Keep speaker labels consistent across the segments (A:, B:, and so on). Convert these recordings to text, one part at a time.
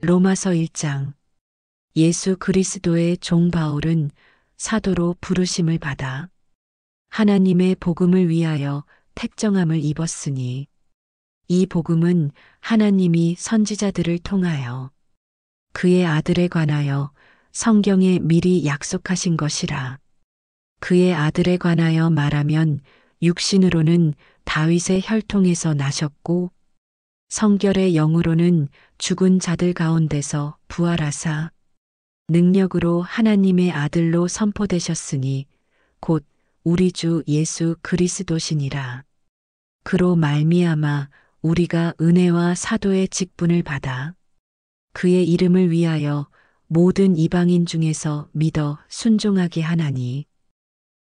A: 로마서 1장. 예수 그리스도의 종 바울은 사도로 부르심을 받아 하나님의 복음을 위하여 택정함을 입었으니 이 복음은 하나님이 선지자들을 통하여 그의 아들에 관하여 성경에 미리 약속하신 것이라. 그의 아들에 관하여 말하면 육신으로는 다윗의 혈통에서 나셨고 성결의 영으로는 죽은 자들 가운데서 부활하사 능력으로 하나님의 아들로 선포되셨으니 곧 우리 주 예수 그리스도시니라. 그로 말미암아 우리가 은혜와 사도의 직분을 받아 그의 이름을 위하여 모든 이방인 중에서 믿어 순종하게 하나니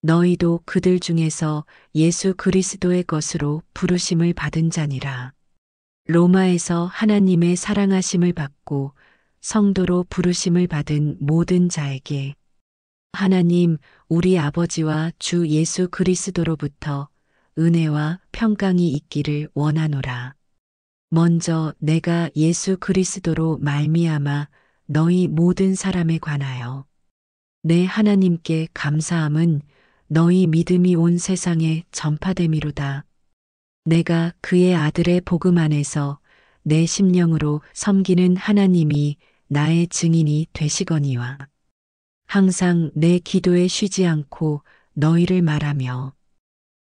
A: 너희도 그들 중에서 예수 그리스도의 것으로 부르심을 받은 자니라. 로마에서 하나님의 사랑하심을 받고 성도로 부르심을 받은 모든 자에게 하나님 우리 아버지와 주 예수 그리스도로부터 은혜와 평강이 있기를 원하노라. 먼저 내가 예수 그리스도로 말미암아 너희 모든 사람에 관하여 내 하나님께 감사함은 너희 믿음이 온 세상에 전파됨이로다. 내가 그의 아들의 복음 안에서 내 심령으로 섬기는 하나님이 나의 증인이 되시거니와 항상 내 기도에 쉬지 않고 너희를 말하며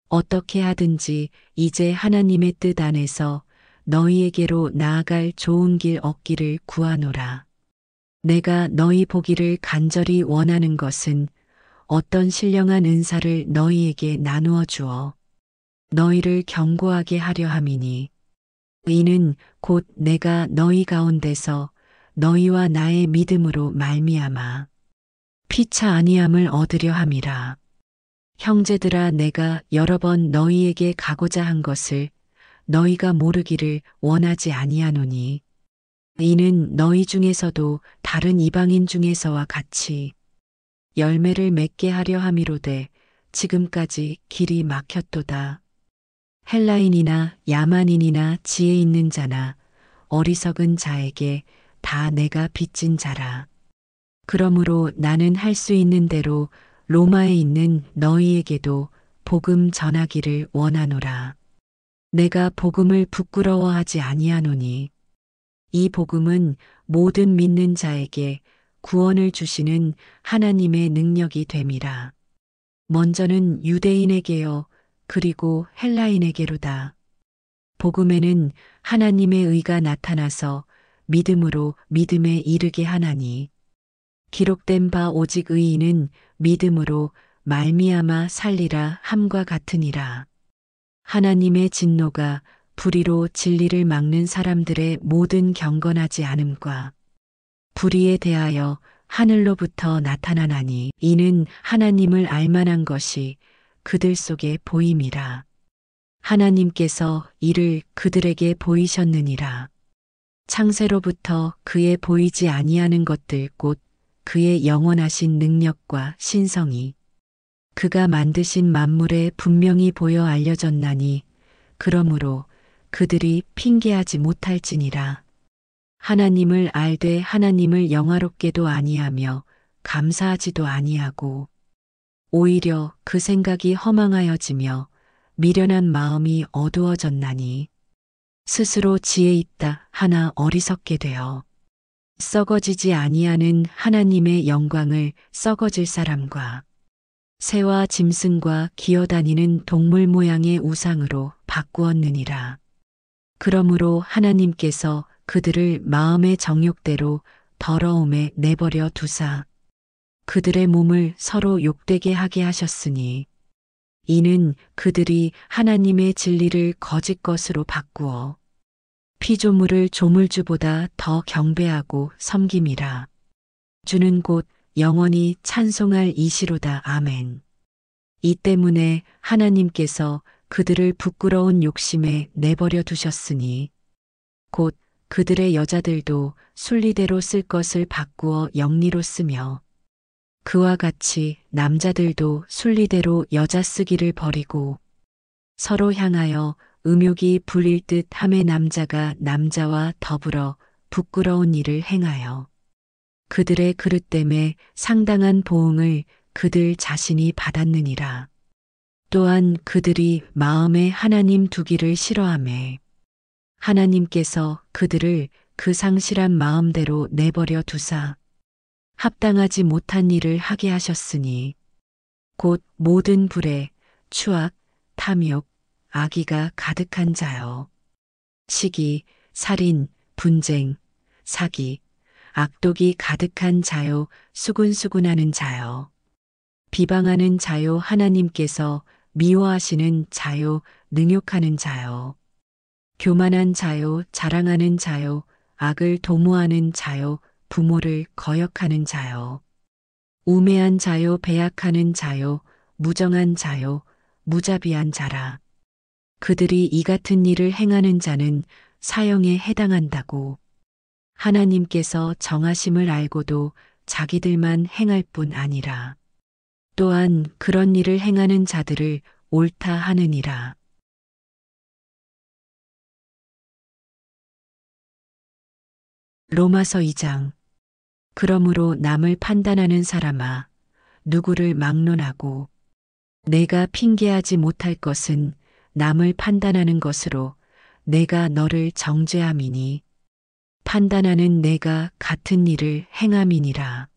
A: 어떻게 하든지 이제 하나님의 뜻 안에서 너희에게로 나아갈 좋은 길 얻기를 구하노라. 내가 너희 보기를 간절히 원하는 것은 어떤 신령한 은사를 너희에게 나누어 주어 너희를 견고하게 하려 함이니 이는 곧 내가 너희 가운데서 너희와 나의 믿음으로 말미암아 피차 아니함을 얻으려 함이라. 형제들아 내가 여러 번 너희에게 가고자 한 것을 너희가 모르기를 원하지 아니하노니 이는 너희 중에서도 다른 이방인 중에서와 같이 열매를 맺게 하려 함이로되 지금까지 길이 막혔도다. 헬라인이나 야만인이나 지혜 있는 자나 어리석은 자에게 다 내가 빚진 자라. 그러므로 나는 할 수 있는 대로 로마에 있는 너희에게도 복음 전하기를 원하노라. 내가 복음을 부끄러워하지 아니하노니 이 복음은 모든 믿는 자에게 구원을 주시는 하나님의 능력이 됨이라. 먼저는 유대인에게요 그리고 헬라인에게로다. 복음에는 하나님의 의가 나타나서 믿음으로 믿음에 이르게 하나니 기록된 바 오직 의인은 믿음으로 말미암아 살리라 함과 같으니라. 하나님의 진노가 불의로 진리를 막는 사람들의 모든 경건하지 않음과 불의에 대하여 하늘로부터 나타나나니 이는 하나님을 알만한 것이 그들 속에 보임이라. 하나님께서 이를 그들에게 보이셨느니라. 창세로부터 그의 보이지 아니하는 것들 곧 그의 영원하신 능력과 신성이 그가 만드신 만물에 분명히 보여 알려졌나니 그러므로 그들이 핑계하지 못할지니라. 하나님을 알되 하나님을 영화롭게도 아니하며 감사하지도 아니하고 오히려 그 생각이 허망하여지며 미련한 마음이 어두워졌나니 스스로 지혜 있다 하나 어리석게 되어 썩어지지 아니하는 하나님의 영광을 썩어질 사람과 새와 짐승과 기어다니는 동물 모양의 우상으로 바꾸었느니라. 그러므로 하나님께서 그들을 마음의 정욕대로 더러움에 내버려 두사 그들의 몸을 서로 욕되게 하게 하셨으니 이는 그들이 하나님의 진리를 거짓 것으로 바꾸어 피조물을 조물주보다 더 경배하고 섬김이라. 주는 곧 영원히 찬송할 이시로다. 아멘. 이 때문에 하나님께서 그들을 부끄러운 욕심에 내버려 두셨으니 곧 그들의 여자들도 순리대로 쓸 것을 바꾸어 영리로 쓰며 그와 같이 남자들도 순리대로 여자 쓰기를 버리고 서로 향하여 음욕이 불릴 듯 함의 남자가 남자와 더불어 부끄러운 일을 행하여 그들의 그릇됨에 상당한 보응을 그들 자신이 받았느니라. 또한 그들이 마음에 하나님 두기를 싫어하매 하나님께서 그들을 그 상실한 마음대로 내버려 두사 합당하지 못한 일을 하게 하셨으니 곧 모든 불에 추악, 탐욕, 악의가 가득한 자요. 시기, 살인, 분쟁, 사기, 악독이 가득한 자요, 수군수군하는 자요. 비방하는 자요, 하나님께서 미워하시는 자요, 능욕하는 자요. 교만한 자요, 자랑하는 자요, 악을 도모하는 자요, 부모를 거역하는 자요. 우매한 자요, 배약하는 자요, 무정한 자요, 무자비한 자라. 그들이 이 같은 일을 행하는 자는 사형에 해당한다고. 하나님께서 정하심을 알고도 자기들만 행할 뿐 아니라 또한 그런 일을 행하는 자들을 옳다 하느니라. 로마서 2장. 그러므로 남을 판단하는 사람아, 누구를 막론하고 내가 핑계하지 못할 것은 남을 판단하는 것으로 내가 너를 정죄함이니 판단하는 내가 같은 일을 행함이니라.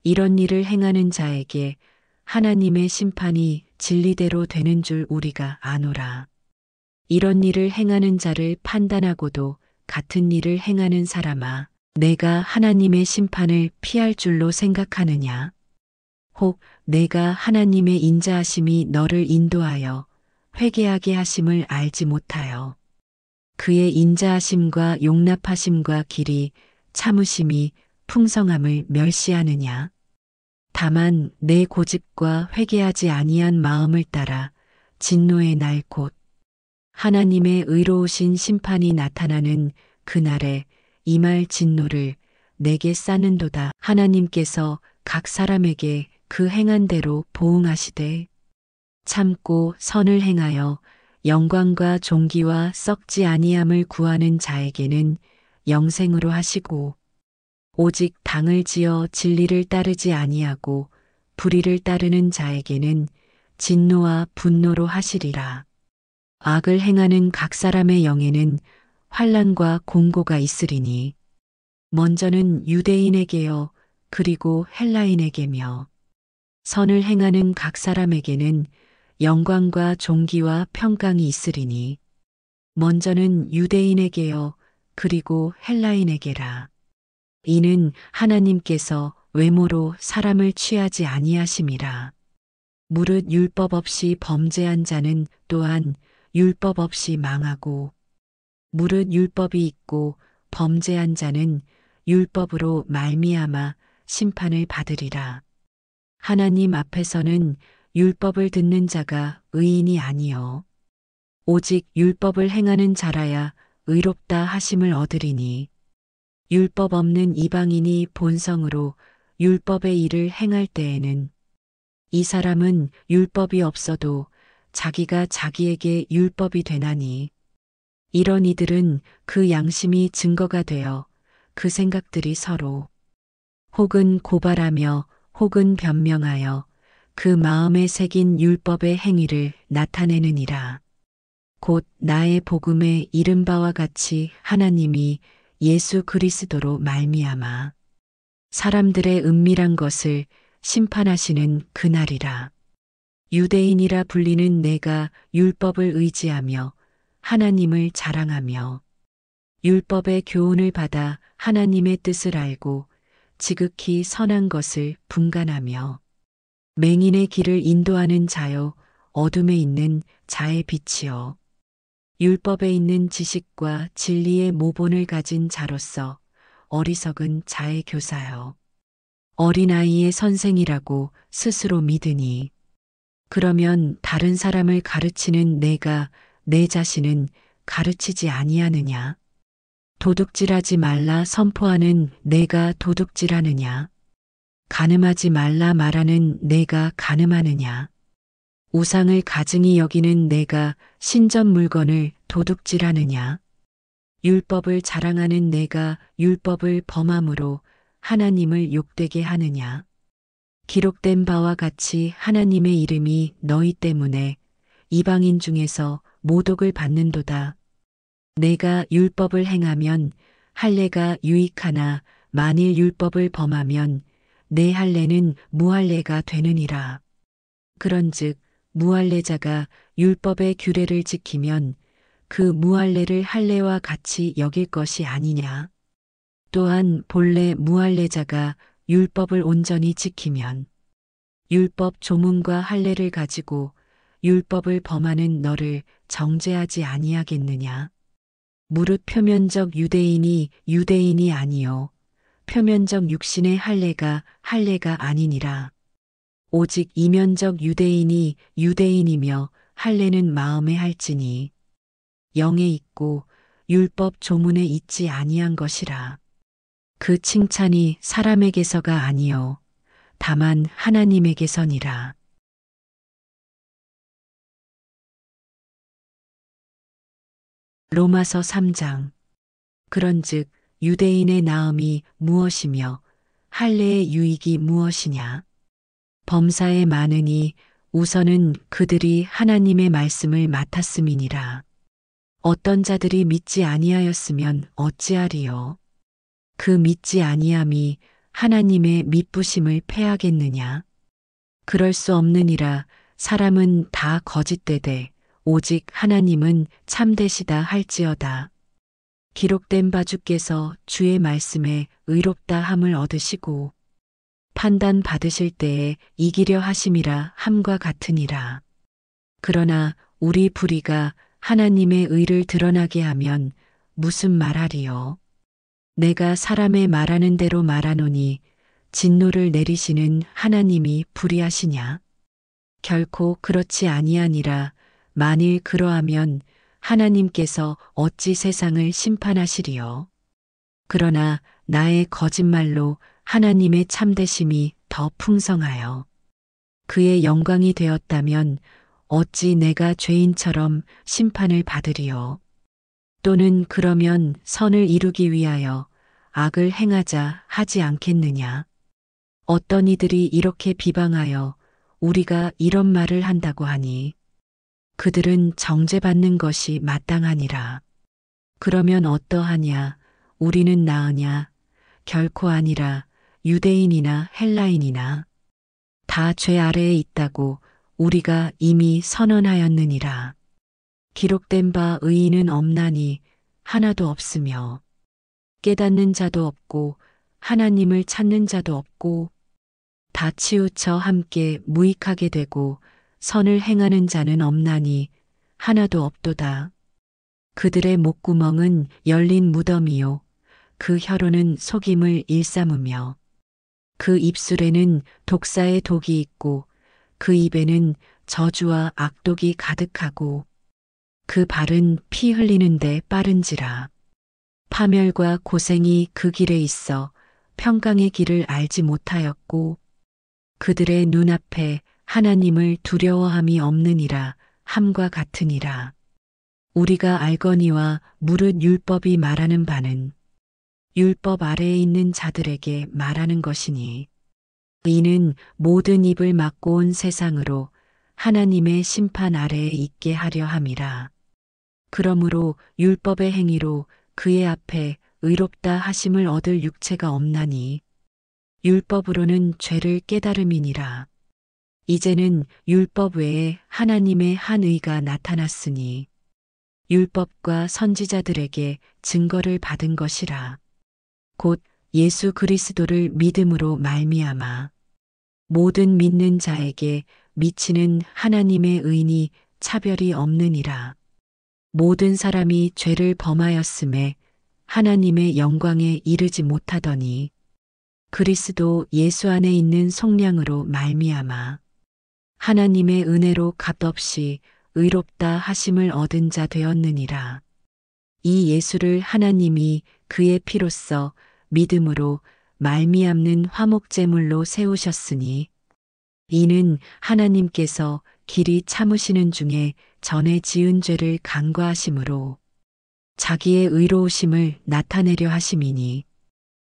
A: 이런 일을 행하는 자에게 하나님의 심판이 진리대로 되는 줄 우리가 아노라. 이런 일을 행하는 자를 판단하고도 같은 일을 행하는 사람아, 내가 하나님의 심판을 피할 줄로 생각하느냐? 혹 내가 하나님의 인자하심이 너를 인도하여 회개하게 하심을 알지 못하여 그의 인자하심과 용납하심과 길이 참으심이 풍성함을 멸시하느냐? 다만 내 고집과 회개하지 아니한 마음을 따라 진노의 날 곧 하나님의 의로우신 심판이 나타나는 그날에 임할 진노를 내게 쌓는도다. 하나님께서 각 사람에게 그 행한 대로 보응하시되 참고 선을 행하여 영광과 존귀와 썩지 아니함을 구하는 자에게는 영생으로 하시고 오직 당을 지어 진리를 따르지 아니하고 불의를 따르는 자에게는 진노와 분노로 하시리라. 악을 행하는 각 사람의 영에는 환난과 공고가 있으리니 먼저는 유대인에게요 그리고 헬라인에게며 선을 행하는 각 사람에게는 영광과 존귀와 평강이 있으리니 먼저는 유대인에게요 그리고 헬라인에게라. 이는 하나님께서 외모로 사람을 취하지 아니하심이라. 무릇 율법 없이 범죄한 자는 또한 율법 없이 망하고 무릇 율법이 있고 범죄한 자는 율법으로 말미암아 심판을 받으리라. 하나님 앞에서는 율법을 듣는 자가 의인이 아니요 오직 율법을 행하는 자라야 의롭다 하심을 얻으리니 율법 없는 이방인이 본성으로 율법의 일을 행할 때에는 이 사람은 율법이 없어도 자기가 자기에게 율법이 되나니 이런 이들은 그 양심이 증거가 되어 그 생각들이 서로 혹은 고발하며 혹은 변명하여 그 마음에 새긴 율법의 행위를 나타내느니라. 곧 나의 복음에 이른 바와 같이 하나님이 예수 그리스도로 말미암아 사람들의 은밀한 것을 심판하시는 그날이라. 유대인이라 불리는 내가 율법을 의지하며 하나님을 자랑하며 율법의 교훈을 받아 하나님의 뜻을 알고 지극히 선한 것을 분간하며 맹인의 길을 인도하는 자요 어둠에 있는 자의 빛이요 율법에 있는 지식과 진리의 모본을 가진 자로서 어리석은 자의 교사요 어린아이의 선생이라고 스스로 믿으니 그러면 다른 사람을 가르치는 내가 내 자신은 가르치지 아니하느냐? 도둑질하지 말라 선포하는 내가 도둑질하느냐? 간음하지 말라 말하는 내가 간음하느냐? 우상을 가증히 여기는 내가 신전 물건을 도둑질하느냐? 율법을 자랑하는 내가 율법을 범함으로 하나님을 욕되게 하느냐. 기록된 바와 같이 하나님의 이름이 너희 때문에 이방인 중에서 모독을 받는도다. 내가 율법을 행하면 할례가 유익하나 만일 율법을 범하면 내 할례는 무할례가 되느니라. 그런즉 무할례자가 율법의 규례를 지키면 그 무할례를 할례와 같이 여길 것이 아니냐. 또한 본래 무할례자가 율법을 온전히 지키면 율법 조문과 할례를 가지고 율법을 범하는 너를 정죄하지 아니하겠느냐. 무릇 표면적 유대인이 유대인이 아니요 표면적 육신의 할례가 아니니라. 오직 이면적 유대인이 유대인이며 할례는 마음에 할지니 영에 있고 율법 조문에 있지 아니한 것이라. 그 칭찬이 사람에게서가 아니요 다만 하나님에게서니라. 로마서 3장. 그런즉 유대인의 나음이 무엇이며 할례의 유익이 무엇이냐. 범사에 많으니 우선은 그들이 하나님의 말씀을 맡았음이니라. 어떤 자들이 믿지 아니하였으면 어찌하리요. 그 믿지 아니함이 하나님의 미쁘심을 패하겠느냐. 그럴 수 없느니라. 사람은 다 거짓되되 오직 하나님은 참되시다 할지어다. 기록된 바 주께서 주의 말씀에 의롭다 함을 얻으시고 판단 받으실 때에 이기려 하심이라 함과 같으니라. 그러나 우리 불의가 하나님의 의를 드러나게 하면 무슨 말하리요. 내가 사람의 말하는 대로 말하노니 진노를 내리시는 하나님이 불의하시냐. 결코 그렇지 아니하니라. 만일 그러하면 하나님께서 어찌 세상을 심판하시리요. 그러나 나의 거짓말로 하나님의 참되심이 더 풍성하여 그의 영광이 되었다면 어찌 내가 죄인처럼 심판을 받으리요. 또는 그러면 선을 이루기 위하여 악을 행하자 하지 않겠느냐. 어떤 이들이 이렇게 비방하여 우리가 이런 말을 한다고 하니 그들은 정죄받는 것이 마땅하니라. 그러면 어떠하냐. 우리는 나으냐. 결코 아니라. 유대인이나 헬라인이나 다 죄 아래에 있다고 우리가 이미 선언하였느니라. 기록된 바 의인은 없나니 하나도 없으며 깨닫는 자도 없고 하나님을 찾는 자도 없고 다 치우쳐 함께 무익하게 되고 선을 행하는 자는 없나니 하나도 없도다. 그들의 목구멍은 열린 무덤이요 그 혀로는 속임을 일삼으며 그 입술에는 독사의 독이 있고 그 입에는 저주와 악독이 가득하고 그 발은 피 흘리는데 빠른지라. 파멸과 고생이 그 길에 있어 평강의 길을 알지 못하였고 그들의 눈앞에 하나님을 두려워함이 없느니라 함과 같으니라. 우리가 알거니와 무릇 율법이 말하는 바는 율법 아래에 있는 자들에게 말하는 것이니 이는 모든 입을 막고 온 세상으로 하나님의 심판 아래에 있게 하려 함이라. 그러므로 율법의 행위로 그의 앞에 의롭다 하심을 얻을 육체가 없나니 율법으로는 죄를 깨달음이니라. 이제는 율법 외에 하나님의 한 의가 나타났으니 율법과 선지자들에게 증거를 받은 것이라. 곧 예수 그리스도를 믿음으로 말미암아 모든 믿는 자에게 미치는 하나님의 의니 차별이 없느니라. 모든 사람이 죄를 범하였음에 하나님의 영광에 이르지 못하더니 그리스도 예수 안에 있는 속량으로 말미암아 하나님의 은혜로 값없이 의롭다 하심을 얻은 자 되었느니라. 이 예수를 하나님이 그의 피로써 믿음으로 말미암는 화목제물로 세우셨으니 이는 하나님께서 길이 참으시는 중에 전에 지은 죄를 간과하심으로 자기의 의로우심을 나타내려 하심이니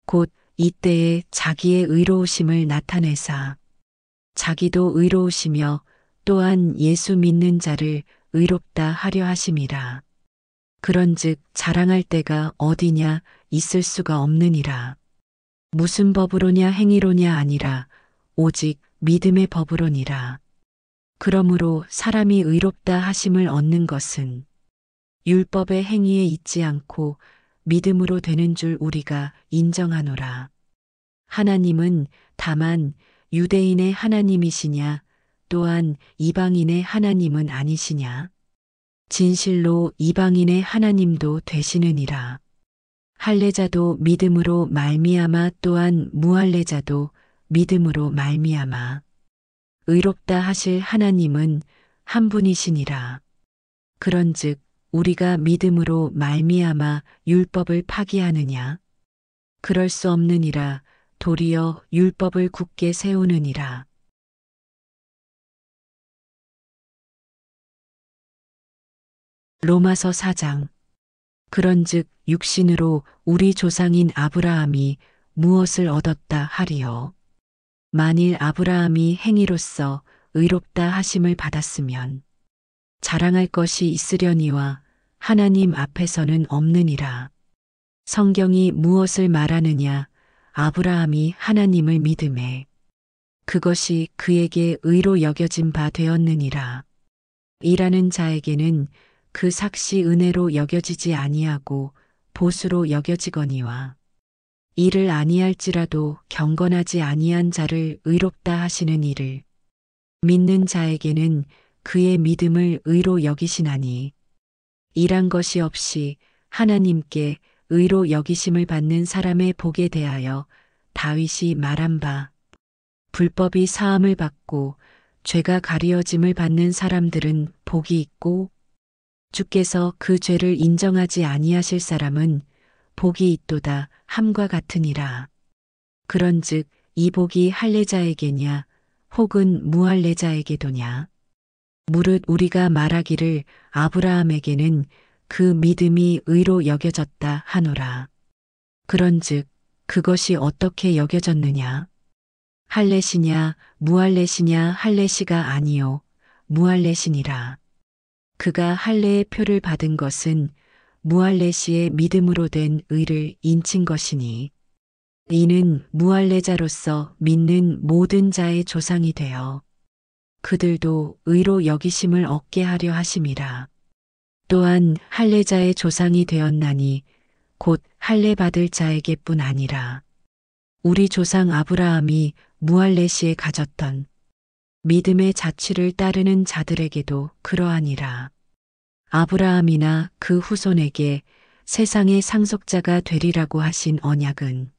A: 곧 이때에 자기의 의로우심을 나타내사 자기도 의로우시며 또한 예수 믿는 자를 의롭다 하려 하심이라. 그런즉 자랑할 때가 어디냐 있을 수가 없느니라. 무슨 법으로냐 행위로냐 아니라 오직 믿음의 법으로니라. 그러므로 사람이 의롭다 하심을 얻는 것은 율법의 행위에 있지 않고 믿음으로 되는 줄 우리가 인정하노라. 하나님은 다만 유대인의 하나님이시냐 또한 이방인의 하나님은 아니시냐. 진실로 이방인의 하나님도 되시느니라. 할례자도 믿음으로 말미암아 또한 무할례자도 믿음으로 말미암아 의롭다 하실 하나님은 한 분이시니라. 그런즉 우리가 믿음으로 말미암아 율법을 파기하느냐? 그럴 수 없느니라. 도리어 율법을 굳게 세우느니라. 로마서 4장. 그런즉 육신으로 우리 조상인 아브라함이 무엇을 얻었다 하리요. 만일 아브라함이 행위로써 의롭다 하심을 받았으면 자랑할 것이 있으려니와 하나님 앞에서는 없느니라. 성경이 무엇을 말하느냐? 아브라함이 하나님을 믿음에 그것이 그에게 의로 여겨진 바 되었느니라. 일하는 자에게는 그 삭시 은혜로 여겨지지 아니하고 보수로 여겨지거니와 일을 아니할지라도 경건하지 아니한 자를 의롭다 하시는 이를 믿는 자에게는 그의 믿음을 의로 여기시나니 일한 것이 없이 하나님께 의로 여기심을 받는 사람의 복에 대하여 다윗이 말한 바 불법이 사함을 받고 죄가 가리어짐을 받는 사람들은 복이 있고 주께서 그 죄를 인정하지 아니하실 사람은 복이 있도다 함과 같으니라. 그런즉 이 복이 할례자에게냐 혹은 무할례자에게도냐. 무릇 우리가 말하기를 아브라함에게는 그 믿음이 의로 여겨졌다 하노라. 그런즉 그것이 어떻게 여겨졌느냐. 할례시냐 무할례시냐. 할례시가 아니요 무할례시니라. 그가 할례의 표를 받은 것은 무할례시의 믿음으로 된 의를 인친 것이니 이는 무할례자로서 믿는 모든 자의 조상이 되어 그들도 의로 여기심을 얻게 하려 하심이라. 또한 할례자의 조상이 되었나니 곧 할례 받을 자에게뿐 아니라 우리 조상 아브라함이 무할례시에 가졌던 믿음의 자취를 따르는 자들에게도 그러하니라. 아브라함이나 그 후손에게 세상의 상속자가 되리라고 하신 언약은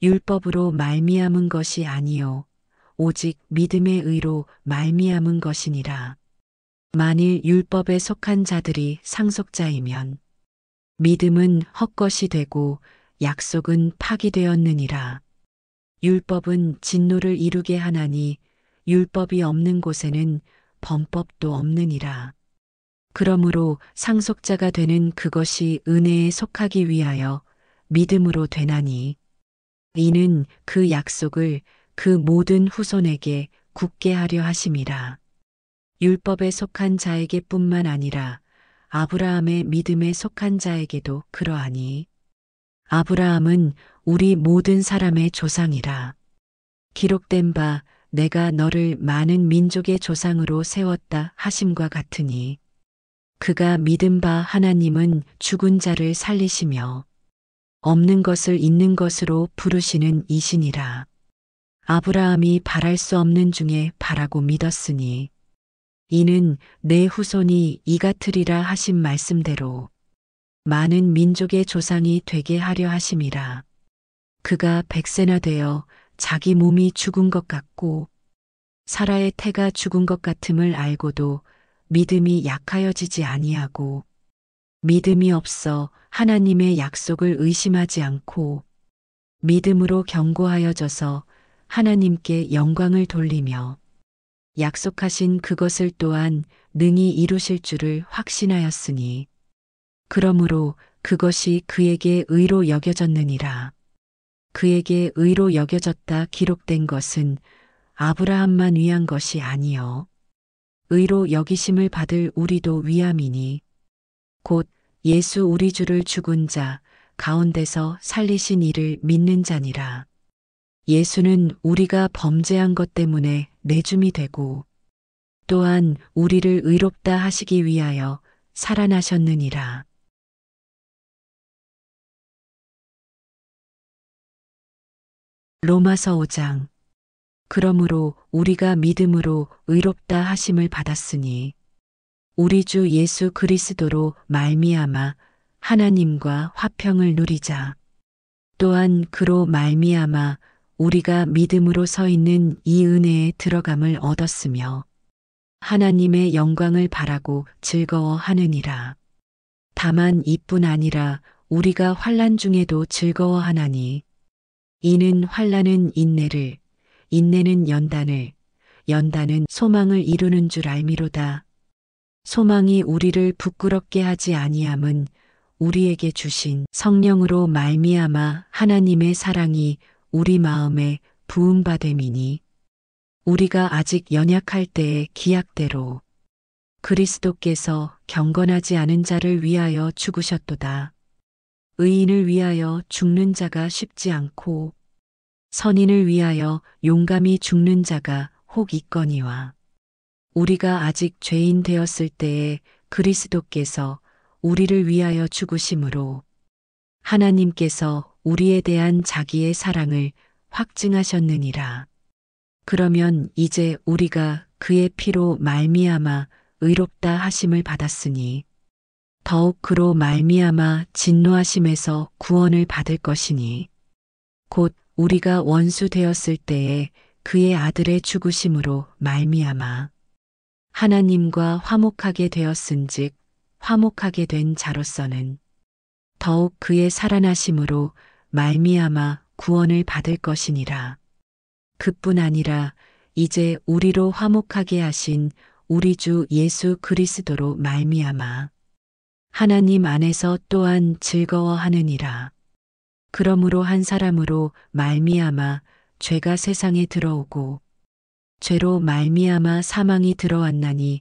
A: 율법으로 말미암은 것이 아니요 오직 믿음의 의로 말미암은 것이니라. 만일 율법에 속한 자들이 상속자이면 믿음은 헛것이 되고 약속은 파기되었느니라. 율법은 진노를 이루게 하나니 율법이 없는 곳에는 범법도 없느니라. 그러므로 상속자가 되는 그것이 은혜에 속하기 위하여 믿음으로 되나니 이는 그 약속을 그 모든 후손에게 굳게 하려 하심이라. 율법에 속한 자에게 뿐만 아니라 아브라함의 믿음에 속한 자에게도 그러하니 아브라함은 우리 모든 사람의 조상이라. 기록된 바 내가 너를 많은 민족의 조상으로 세웠다 하심과 같으니 그가 믿은 바 하나님은 죽은 자를 살리시며 없는 것을 있는 것으로 부르시는 이시니라. 아브라함이 바랄 수 없는 중에 바라고 믿었으니 이는 내 후손이 이 같으리라 하신 말씀대로 많은 민족의 조상이 되게 하려 하심이라. 그가 100세나 되어 자기 몸이 죽은 것 같고 사라의 태가 죽은 것 같음을 알고도 믿음이 약하여지지 아니하고 믿음이 없어 하나님의 약속을 의심하지 않고 믿음으로 견고하여져서 하나님께 영광을 돌리며 약속하신 그것을 또한 능히 이루실 줄을 확신하였으니 그러므로 그것이 그에게 의로 여겨졌느니라. 그에게 의로 여겨졌다 기록된 것은 아브라함만 위한 것이 아니요 의로 여기심을 받을 우리도 위함이니 곧 예수 우리 주를 죽은 자 가운데서 살리신 이를 믿는 자니라. 예수는 우리가 범죄한 것 때문에 내줌이 되고 또한 우리를 의롭다 하시기 위하여 살아나셨느니라. 로마서 5장. 그러므로 우리가 믿음으로 의롭다 하심을 받았으니 우리 주 예수 그리스도로 말미암아 하나님과 화평을 누리자. 또한 그로 말미암아 우리가 믿음으로 서 있는 이 은혜에 들어감을 얻었으며 하나님의 영광을 바라고 즐거워하느니라. 다만 이뿐 아니라 우리가 환난 중에도 즐거워하나니 이는 환난은 인내를 인내는 연단을 연단은 소망을 이루는 줄 알미로다. 소망이 우리를 부끄럽게 하지 아니함은 우리에게 주신 성령으로 말미암아 하나님의 사랑이 우리 마음에 부음받음이니 우리가 아직 연약할 때의 기약대로 그리스도께서 경건하지 않은 자를 위하여 죽으셨도다. 의인을 위하여 죽는 자가 쉽지 않고 선인을 위하여 용감히 죽는 자가 혹 있거니와 우리가 아직 죄인 되었을 때에 그리스도께서 우리를 위하여 죽으심으로 하나님께서 우리에 대한 자기의 사랑을 확증하셨느니라. 그러면 이제 우리가 그의 피로 말미암아 의롭다 하심을 받았으니 더욱 그로 말미암아 진노하심에서 구원을 받을 것이니 곧 우리가 원수 되었을 때에 그의 아들의 죽으심으로 말미암아 하나님과 화목하게 되었은즉 화목하게 된 자로서는 더욱 그의 살아나심으로 말미암아 구원을 받을 것이니라. 그뿐 아니라 이제 우리로 화목하게 하신 우리 주 예수 그리스도로 말미암아 하나님 안에서 또한 즐거워하느니라. 그러므로 한 사람으로 말미암아 죄가 세상에 들어오고 죄로 말미암아 사망이 들어왔나니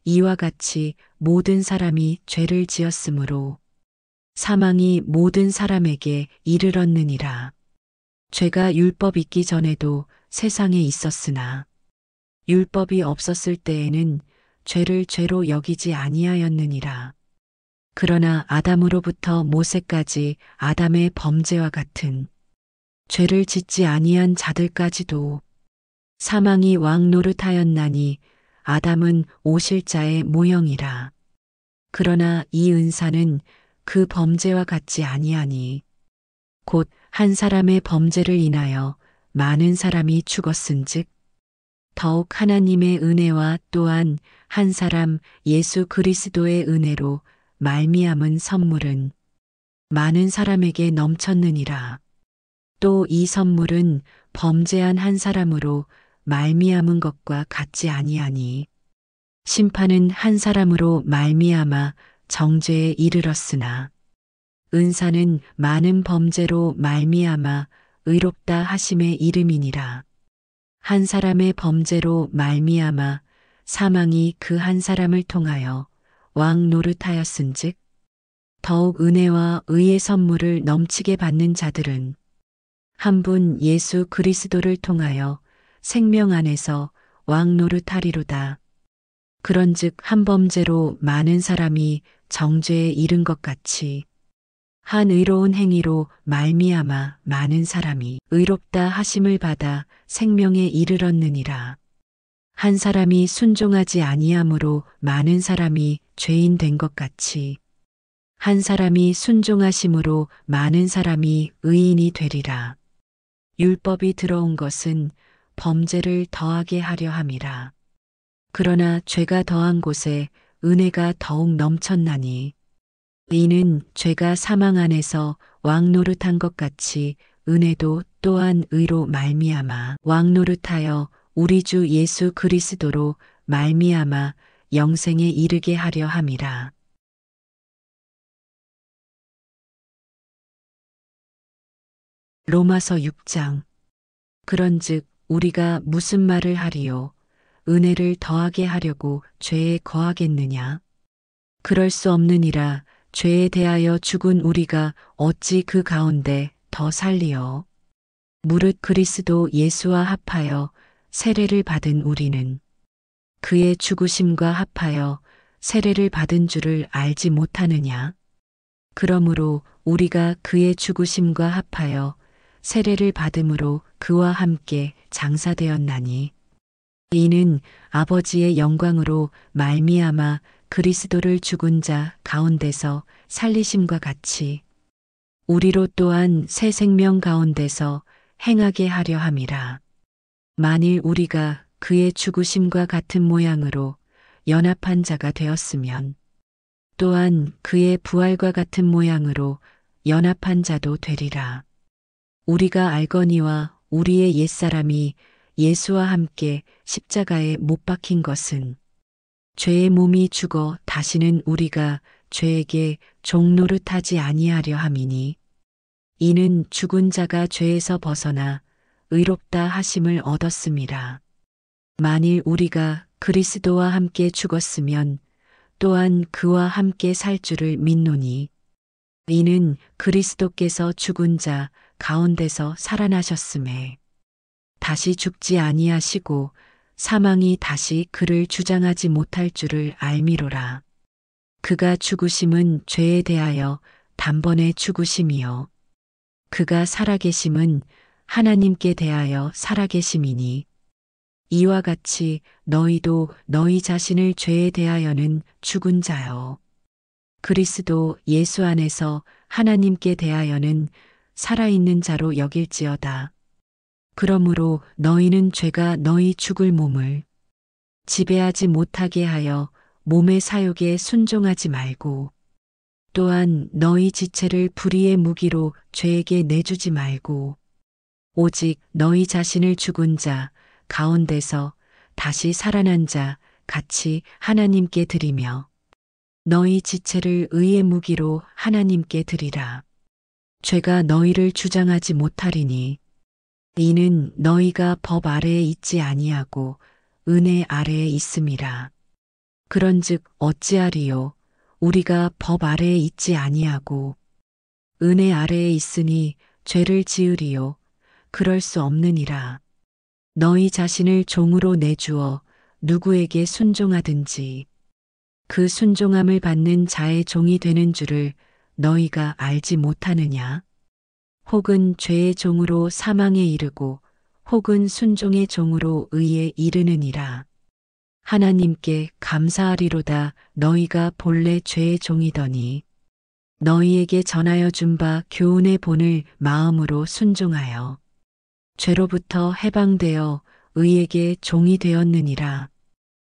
A: 이와 같이 모든 사람이 죄를 지었으므로 사망이 모든 사람에게 이르렀느니라. 죄가 율법 있기 전에도 세상에 있었으나 율법이 없었을 때에는 죄를 죄로 여기지 아니하였느니라. 그러나 아담으로부터 모세까지 아담의 범죄와 같은 죄를 짓지 아니한 자들까지도 사망이 왕 노릇하였나니 아담은 오실 자의 모형이라. 그러나 이 은사는 그 범죄와 같지 아니하니 곧 한 사람의 범죄를 인하여 많은 사람이 죽었은즉 더욱 하나님의 은혜와 또한 한 사람 예수 그리스도의 은혜로 말미암은 선물은 많은 사람에게 넘쳤느니라. 또 이 선물은 범죄한 한 사람으로 말미암은 것과 같지 아니하니 심판은 한 사람으로 말미암아 정죄에 이르렀으나 은사는 많은 범죄로 말미암아 의롭다 하심의 이름이니라. 한 사람의 범죄로 말미암아 사망이 그 한 사람을 통하여 왕 노릇하였은즉 더욱 은혜와 의의 선물을 넘치게 받는 자들은 한 분 예수 그리스도를 통하여 생명 안에서 왕 노릇하리로다. 그런즉 한 범죄로 많은 사람이 정죄에 이른 것 같이 한 의로운 행위로 말미암아 많은 사람이 의롭다 하심을 받아 생명에 이르렀느니라. 한 사람이 순종하지 아니함으로 많은 사람이 죄인 된 것 같이 한 사람이 순종하심으로 많은 사람이 의인이 되리라. 율법이 들어온 것은 범죄를 더하게 하려 함이라. 그러나 죄가 더한 곳에 은혜가 더욱 넘쳤나니 이는 죄가 사망 안에서 왕 노릇한 것 같이 은혜도 또한 의로 말미암아 왕 노릇하여 우리 주 예수 그리스도로 말미암아 영생에 이르게 하려 함이라. 로마서 6장. 그런즉 우리가 무슨 말을 하리요? 은혜를 더하게 하려고 죄에 거하겠느냐? 그럴 수 없느니라. 죄에 대하여 죽은 우리가 어찌 그 가운데 더 살리요? 무릇 그리스도 예수와 합하여 세례를 받은 우리는 그의 죽으심과 합하여 세례를 받은 줄을 알지 못하느냐? 그러므로 우리가 그의 죽으심과 합하여 세례를 받음으로 그와 함께 장사되었나니 이는 아버지의 영광으로 말미암아 그리스도를 죽은 자 가운데서 살리심과 같이 우리로 또한 새 생명 가운데서 행하게 하려 함이라. 만일 우리가 그의 죽으심과 같은 모양으로 연합한 자가 되었으면 또한 그의 부활과 같은 모양으로 연합한 자도 되리라. 우리가 알거니와 우리의 옛사람이 예수와 함께 십자가에 못 박힌 것은 죄의 몸이 죽어 다시는 우리가 죄에게 종노릇하지 아니하려 함이니 이는 죽은 자가 죄에서 벗어나 의롭다 하심을 얻었음이라. 만일 우리가 그리스도와 함께 죽었으면 또한 그와 함께 살 줄을 믿노니 이는 그리스도께서 죽은 자 가운데서 살아나셨음에 다시 죽지 아니하시고 사망이 다시 그를 주장하지 못할 줄을 알미로라. 그가 죽으심은 죄에 대하여 단번에 죽으심이요 그가 살아계심은 하나님께 대하여 살아계심이니 이와 같이 너희도 너희 자신을 죄에 대하여는 죽은 자요 그리스도 예수 안에서 하나님께 대하여는 살아있는 자로 여길지어다. 그러므로 너희는 죄가 너희 죽을 몸을 지배하지 못하게 하여 몸의 사욕에 순종하지 말고 또한 너희 지체를 불의의 무기로 죄에게 내주지 말고 오직 너희 자신을 죽은 자 가운데서 다시 살아난 자 같이 하나님께 드리며 너희 지체를 의의 무기로 하나님께 드리라. 죄가 너희를 주장하지 못하리니 이는 너희가 법 아래에 있지 아니하고 은혜 아래에 있음이라. 그런즉 어찌하리요? 우리가 법 아래에 있지 아니하고 은혜 아래에 있으니 죄를 지으리요? 그럴 수 없느니라. 너희 자신을 종으로 내주어 누구에게 순종하든지 그 순종함을 받는 자의 종이 되는 줄을 너희가 알지 못하느냐? 혹은 죄의 종으로 사망에 이르고 혹은 순종의 종으로 의에 이르느니라. 하나님께 감사하리로다. 너희가 본래 죄의 종이더니 너희에게 전하여 준 바 교훈의 본을 마음으로 순종하여 죄로부터 해방되어 의에게 종이 되었느니라.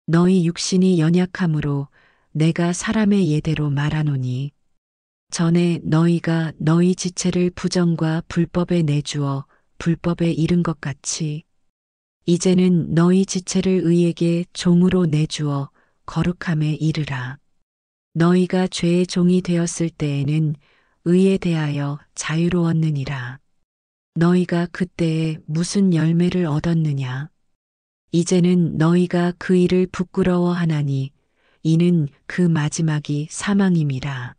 A: 너희 육신이 연약함으로 내가 사람의 예대로 말하노니 전에 너희가 너희 지체를 부정과 불법에 내주어 불법에 이른 것 같이 이제는 너희 지체를 의에게 종으로 내주어 거룩함에 이르라. 너희가 죄의 종이 되었을 때에는 의에 대하여 자유로웠느니라. 너희가 그때에 무슨 열매를 얻었느냐? 이제는 너희가 그 일을 부끄러워하나니 이는 그 마지막이 사망임이라.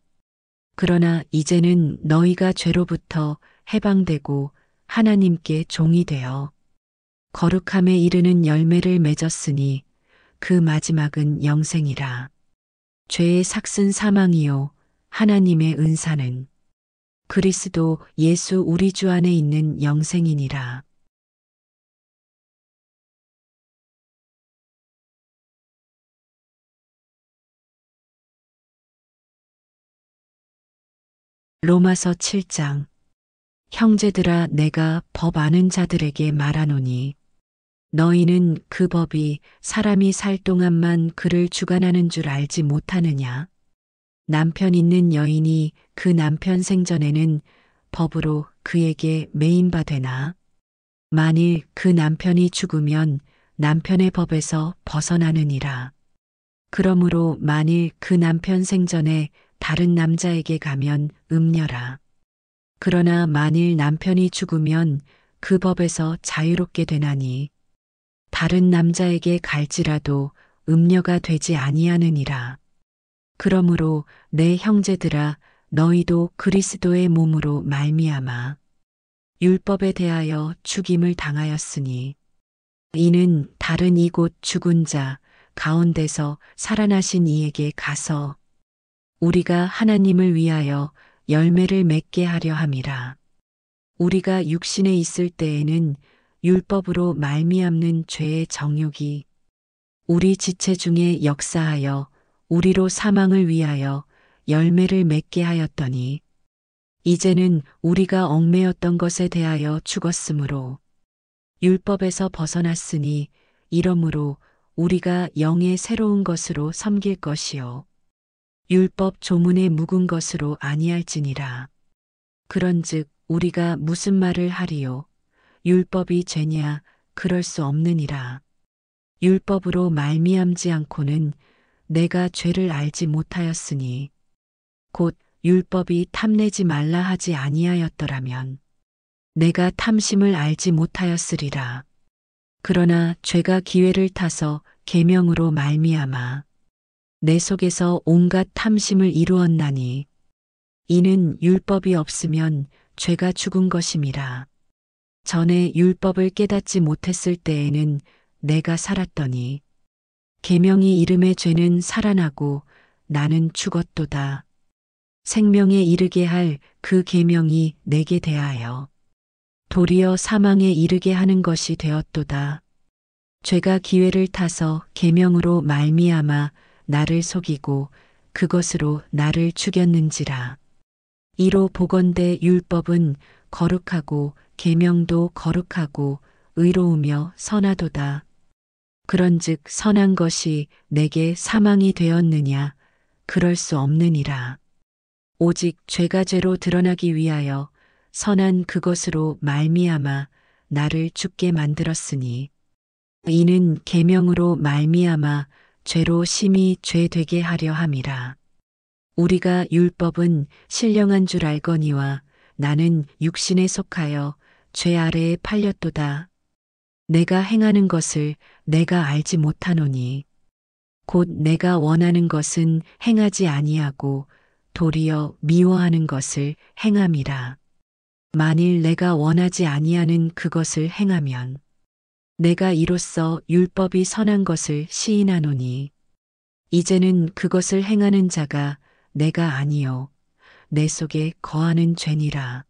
A: 그러나 이제는 너희가 죄로부터 해방되고 하나님께 종이 되어 거룩함에 이르는 열매를 맺었으니 그 마지막은 영생이라. 죄의 삭은 사망이요 하나님의 은사는 그리스도 예수 우리 주 안에 있는 영생이니라. 로마서 7장. 형제들아 내가 법 아는 자들에게 말하노니 너희는 그 법이 사람이 살 동안만 그를 주관하는 줄 알지 못하느냐? 남편 있는 여인이 그 남편 생전에는 법으로 그에게 매인바 되나? 만일 그 남편이 죽으면 남편의 법에서 벗어나느니라. 그러므로 만일 그 남편 생전에 다른 남자에게 가면 음녀라. 그러나 만일 남편이 죽으면 그 법에서 자유롭게 되나니 다른 남자에게 갈지라도 음녀가 되지 아니하느니라. 그러므로 내 형제들아 너희도 그리스도의 몸으로 말미암아 율법에 대하여 죽임을 당하였으니 이는 다른 이곳 죽은 자 가운데서 살아나신 이에게 가서 우리가 하나님을 위하여 열매를 맺게 하려 함이라. 우리가 육신에 있을 때에는 율법으로 말미암는 죄의 정욕이 우리 지체 중에 역사하여 우리로 사망을 위하여 열매를 맺게 하였더니 이제는 우리가 얽매였던 것에 대하여 죽었으므로 율법에서 벗어났으니 이러므로 우리가 영의 새로운 것으로 섬길 것이요 율법 조문에 묵은 것으로 아니할지니라. 그런즉 우리가 무슨 말을 하리요 율법이 죄냐 그럴 수 없느니라. 율법으로 말미암지 않고는 내가 죄를 알지 못하였으니 곧 율법이 탐내지 말라 하지 아니하였더라면 내가 탐심을 알지 못하였으리라. 그러나 죄가 기회를 타서 계명으로 말미암아 내 속에서 온갖 탐심을 이루었나니 이는 율법이 없으면 죄가 죽은 것임이라. 전에 율법을 깨닫지 못했을 때에는 내가 살았더니 계명이 이름의 죄는 살아나고 나는 죽었도다. 생명에 이르게 할 그 계명이 내게 대하여 도리어 사망에 이르게 하는 것이 되었도다. 죄가 기회를 타서 계명으로 말미암아 나를 속이고 그것으로 나를 죽였는지라. 이로 보건대 율법은 거룩하고 계명도 거룩하고 의로우며 선하도다. 그런즉 선한 것이 내게 사망이 되었느냐 그럴 수 없느니라. 오직 죄가 죄로 드러나기 위하여 선한 그것으로 말미암아 나를 죽게 만들었으니 이는 계명으로 말미암아 죄로 심히 죄 되게 하려 함이라. 우리가 율법은 신령한 줄 알거니와 나는 육신에 속하여 죄 아래에 팔렸도다. 내가 행하는 것을 내가 알지 못하노니 곧 내가 원하는 것은 행하지 아니하고 도리어 미워하는 것을 행함이라. 만일 내가 원하지 아니하는 그것을 행하면 내가 이로써 율법이 선한 것을 시인하노니 이제는 그것을 행하는 자가 내가 아니요 내 속에 거하는 죄니라.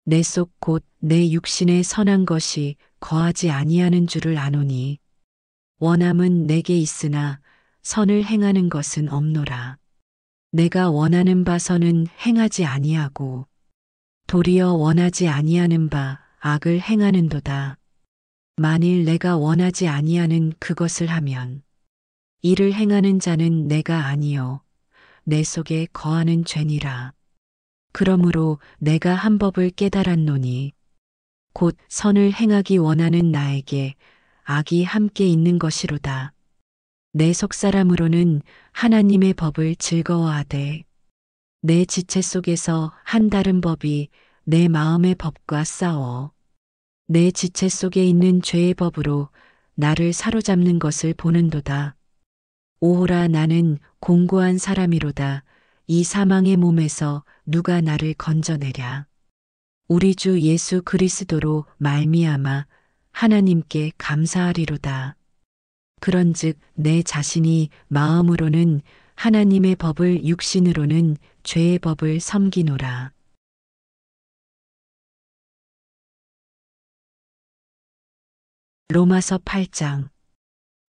A: 내 속 곧 내 육신에 선한 것이 거하지 아니하는 줄을 아노니 원함은 내게 있으나 선을 행하는 것은 없노라. 내가 원하는 바 선은 행하지 아니하고 도리어 원하지 아니하는 바 악을 행하는도다. 만일 내가 원하지 아니하는 그것을 하면 이를 행하는 자는 내가 아니요 내 속에 거하는 죄니라. 그러므로 내가 한 법을 깨달았노니 곧 선을 행하기 원하는 나에게 악이 함께 있는 것이로다. 내 속사람으로는 하나님의 법을 즐거워하되 내 지체 속에서 한 다른 법이 내 마음의 법과 싸워 내 지체 속에 있는 죄의 법으로 나를 사로잡는 것을 보는도다. 오호라 나는 공고한 사람이로다. 이 사망의 몸에서 누가 나를 건져내랴. 우리 주 예수 그리스도로 말미암아 하나님께 감사하리로다. 그런즉 내 자신이 마음으로는 하나님의 법을 육신으로는 죄의 법을 섬기노라. 로마서 8장.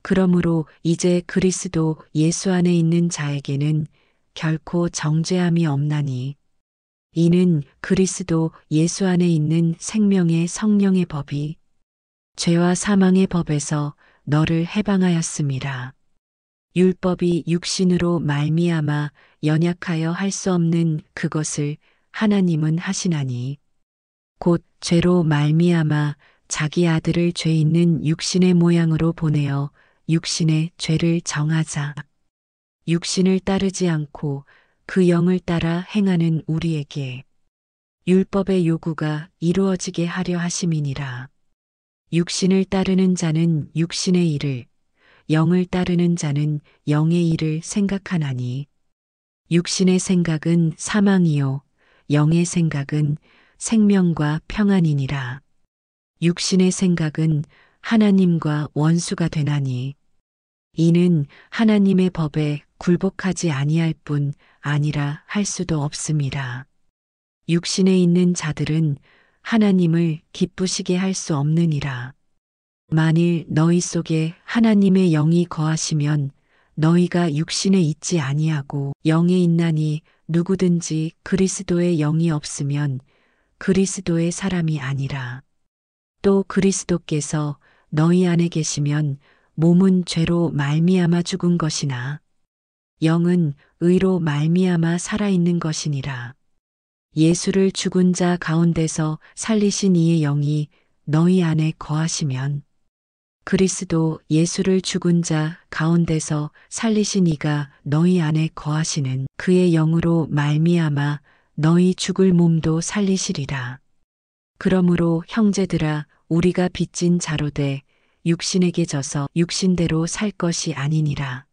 A: 그러므로 이제 그리스도 예수 안에 있는 자에게는 결코 정죄함이 없나니 이는 그리스도 예수 안에 있는 생명의 성령의 법이 죄와 사망의 법에서 너를 해방하였음이라. 율법이 육신으로 말미암아 연약하여 할 수 없는 그것을 하나님은 하시나니 곧 죄로 말미암아 자기 아들을 죄 있는 육신의 모양으로 보내어 육신의 죄를 정하자. 육신을 따르지 않고 그 영을 따라 행하는 우리에게 율법의 요구가 이루어지게 하려 하심이니라. 육신을 따르는 자는 육신의 일을, 영을 따르는 자는 영의 일을 생각하나니 육신의 생각은 사망이요 영의 생각은 생명과 평안이니라. 육신의 생각은 하나님과 원수가 되나니 이는 하나님의 법에 굴복하지 아니할 뿐 아니라 할 수도 없음이라. 육신에 있는 자들은 하나님을 기쁘시게 할 수 없느니라. 만일 너희 속에 하나님의 영이 거하시면 너희가 육신에 있지 아니하고 영에 있나니 누구든지 그리스도의 영이 없으면 그리스도의 사람이 아니라. 또 그리스도께서 너희 안에 계시면 몸은 죄로 말미암아 죽은 것이나 영은 의로 말미암아 살아있는 것이니라. 예수를 죽은 자 가운데서 살리신 이의 영이 너희 안에 거하시면 그리스도 예수를 죽은 자 가운데서 살리신 이가 너희 안에 거하시는 그의 영으로 말미암아 너희 죽을 몸도 살리시리라. 그러므로 형제들아 우리가 빚진 자로되 육신에게 져서 육신대로 살 것이 아니니라.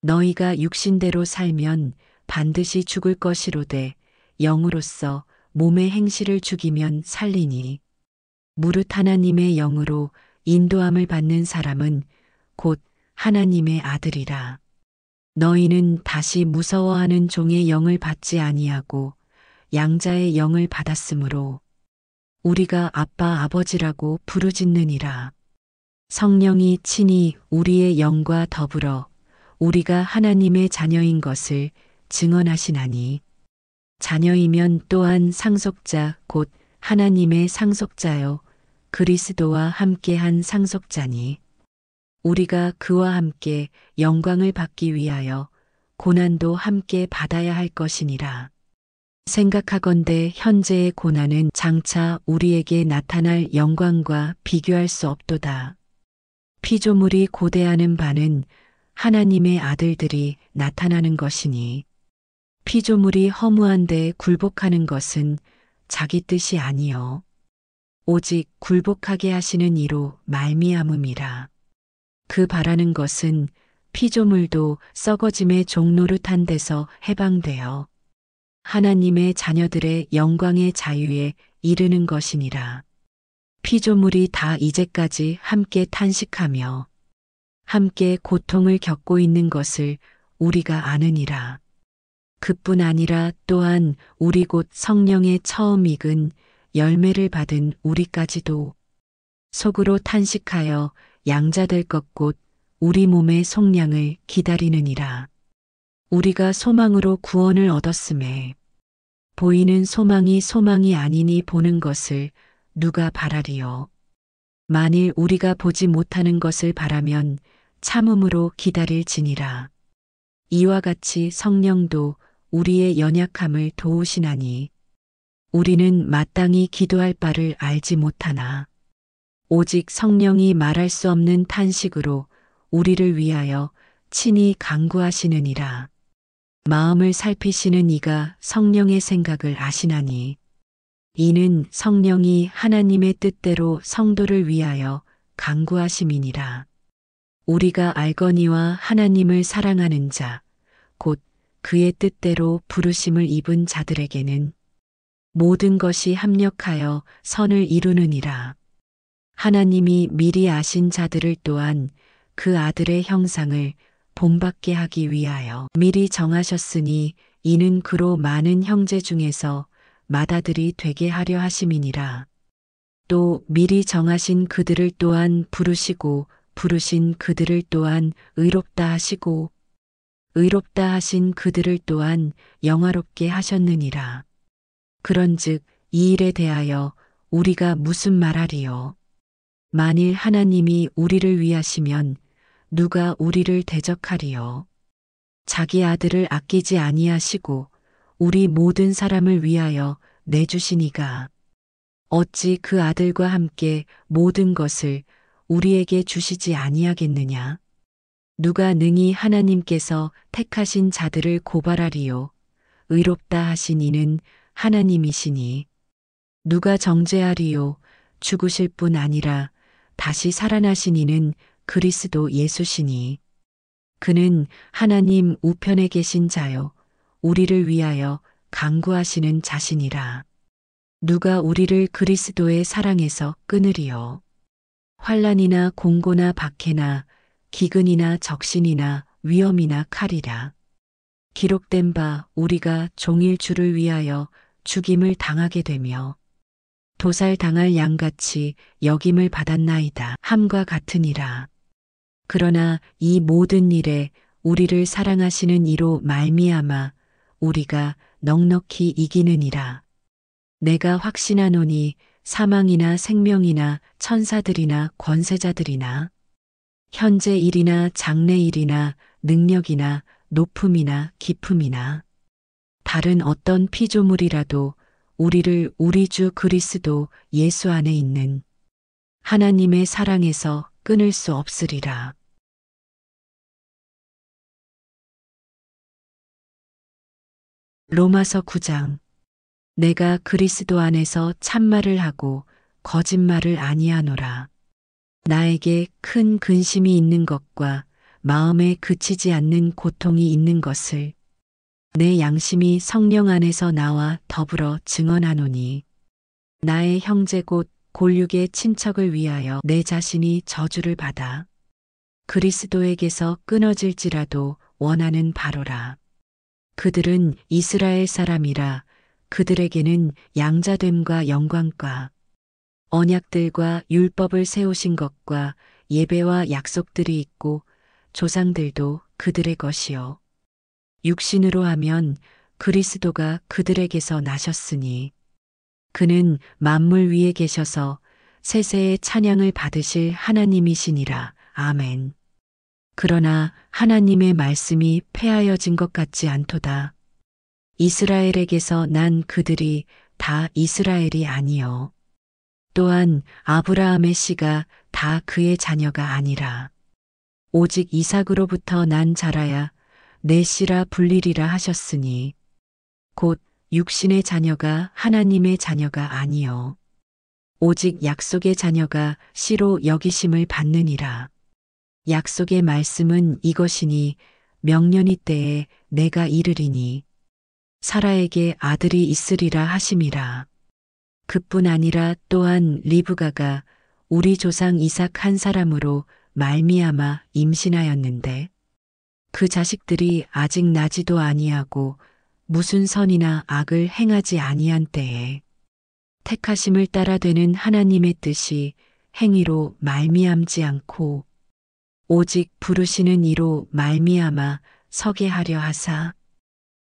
A: 너희가 육신대로 살면 반드시 죽을 것이로되 영으로서 몸의 행실을 죽이면 살리니 무릇 하나님의 영으로 인도함을 받는 사람은 곧 하나님의 아들이라. 너희는 다시 무서워하는 종의 영을 받지 아니하고 양자의 영을 받았으므로 우리가 아빠 아버지라고 부르짖느니라. 성령이 친히 우리의 영과 더불어 우리가 하나님의 자녀인 것을 증언하시나니 자녀이면 또한 상속자 곧 하나님의 상속자요 그리스도와 함께한 상속자니 우리가 그와 함께 영광을 받기 위하여 고난도 함께 받아야 할 것이니라. 생각하건대 현재의 고난은 장차 우리에게 나타날 영광과 비교할 수 없도다. 피조물이 고대하는 바는 하나님의 아들들이 나타나는 것이니 피조물이 허무한 데에 굴복하는 것은 자기 뜻이 아니요 오직 굴복하게 하시는 이로 말미암음이라. 그 바라는 것은 피조물도 썩어짐의 종노릇한 데서 해방되어 하나님의 자녀들의 영광의 자유에 이르는 것이니라. 피조물이 다 이제까지 함께 탄식하며 함께 고통을 겪고 있는 것을 우리가 아느니라. 그뿐 아니라 또한 우리 곧 성령의 처음 익은 열매를 받은 우리까지도 속으로 탄식하여 양자될 것 곧 우리 몸의 속량을 기다리느니라. 우리가 소망으로 구원을 얻었음에 보이는 소망이 소망이 아니니 보는 것을 누가 바라리요. 만일 우리가 보지 못하는 것을 바라면 참음으로 기다릴지니라. 이와 같이 성령도 우리의 연약함을 도우시나니 우리는 마땅히 기도할 바를 알지 못하나 오직 성령이 말할 수 없는 탄식으로 우리를 위하여 친히 간구하시느니라. 마음을 살피시는 이가 성령의 생각을 아시나니 이는 성령이 하나님의 뜻대로 성도를 위하여 간구하심이니라. 우리가 알거니와 하나님을 사랑하는 자, 곧 그의 뜻대로 부르심을 입은 자들에게는 모든 것이 합력하여 선을 이루느니라. 하나님이 미리 아신 자들을 또한 그 아들의 형상을 본받게 하기 위하여 미리 정하셨으니 이는 그로 많은 형제 중에서 맏아들이 되게 하려 하심이니라. 또 미리 정하신 그들을 또한 부르시고 부르신 그들을 또한 의롭다 하시고 의롭다 하신 그들을 또한 영화롭게 하셨느니라. 그런즉 이 일에 대하여 우리가 무슨 말하리요? 만일 하나님이 우리를 위하시면 누가 우리를 대적하리요? 자기 아들을 아끼지 아니하시고 우리 모든 사람을 위하여 내주시니가 어찌 그 아들과 함께 모든 것을 우리에게 주시지 아니하겠느냐? 누가 능히 하나님께서 택하신 자들을 고발하리요? 의롭다 하신 이는 하나님이시니 누가 정죄하리요? 죽으실 뿐 아니라 다시 살아나신 이는 그리스도 예수시니. 그는 하나님 우편에 계신 자요. 우리를 위하여 간구하시는 자신이라. 누가 우리를 그리스도의 사랑에서 끊으리요? 환난이나 공고나 박해나 기근이나 적신이나 위험이나 칼이라. 기록된 바 우리가 종일 주를 위하여 죽임을 당하게 되며 도살당할 양같이 여김을 받았나이다 함과 같으니라. 그러나 이 모든 일에 우리를 사랑하시는 이로 말미암아 우리가 넉넉히 이기느니라. 내가 확신하노니 사망이나 생명이나 천사들이나 권세자들이나 현재 일이나 장래 일이나 능력이나 높음이나 깊음이나 다른 어떤 피조물이라도 우리를 우리 주 그리스도 예수 안에 있는 하나님의 사랑에서 끊을 수 없으리라. 로마서 9장. 내가 그리스도 안에서 참말을 하고 거짓말을 아니하노라. 나에게 큰 근심이 있는 것과 마음에 그치지 않는 고통이 있는 것을 내 양심이 성령 안에서 나와 더불어 증언하노니 나의 형제 곧 골육의 친척을 위하여 내 자신이 저주를 받아 그리스도에게서 끊어질지라도 원하는 바로라. 그들은 이스라엘 사람이라 그들에게는 양자됨과 영광과 언약들과 율법을 세우신 것과 예배와 약속들이 있고 조상들도 그들의 것이요. 육신으로 하면 그리스도가 그들에게서 나셨으니 그는 만물 위에 계셔서 세세의 찬양을 받으실 하나님이시니라. 아멘. 그러나 하나님의 말씀이 폐하여진 것 같지 않도다. 이스라엘에게서 난 그들이 다 이스라엘이 아니요. 또한 아브라함의 씨가 다 그의 자녀가 아니라 오직 이삭으로부터 난 자라야 내 씨라 불리리라 하셨으니 곧 육신의 자녀가 하나님의 자녀가 아니요. 오직 약속의 자녀가 씨로 여기심을 받느니라. 약속의 말씀은 이것이니 명년이 때에 내가 이르리니 사라에게 아들이 있으리라 하심이라. 그뿐 아니라 또한 리브가가 우리 조상 이삭 한 사람으로 말미암아 임신하였는데 그 자식들이 아직 나지도 아니하고 무슨 선이나 악을 행하지 아니한 때에 택하심을 따라 되는 하나님의 뜻이 행위로 말미암지 않고 오직 부르시는 이로 말미암아 서게 하려 하사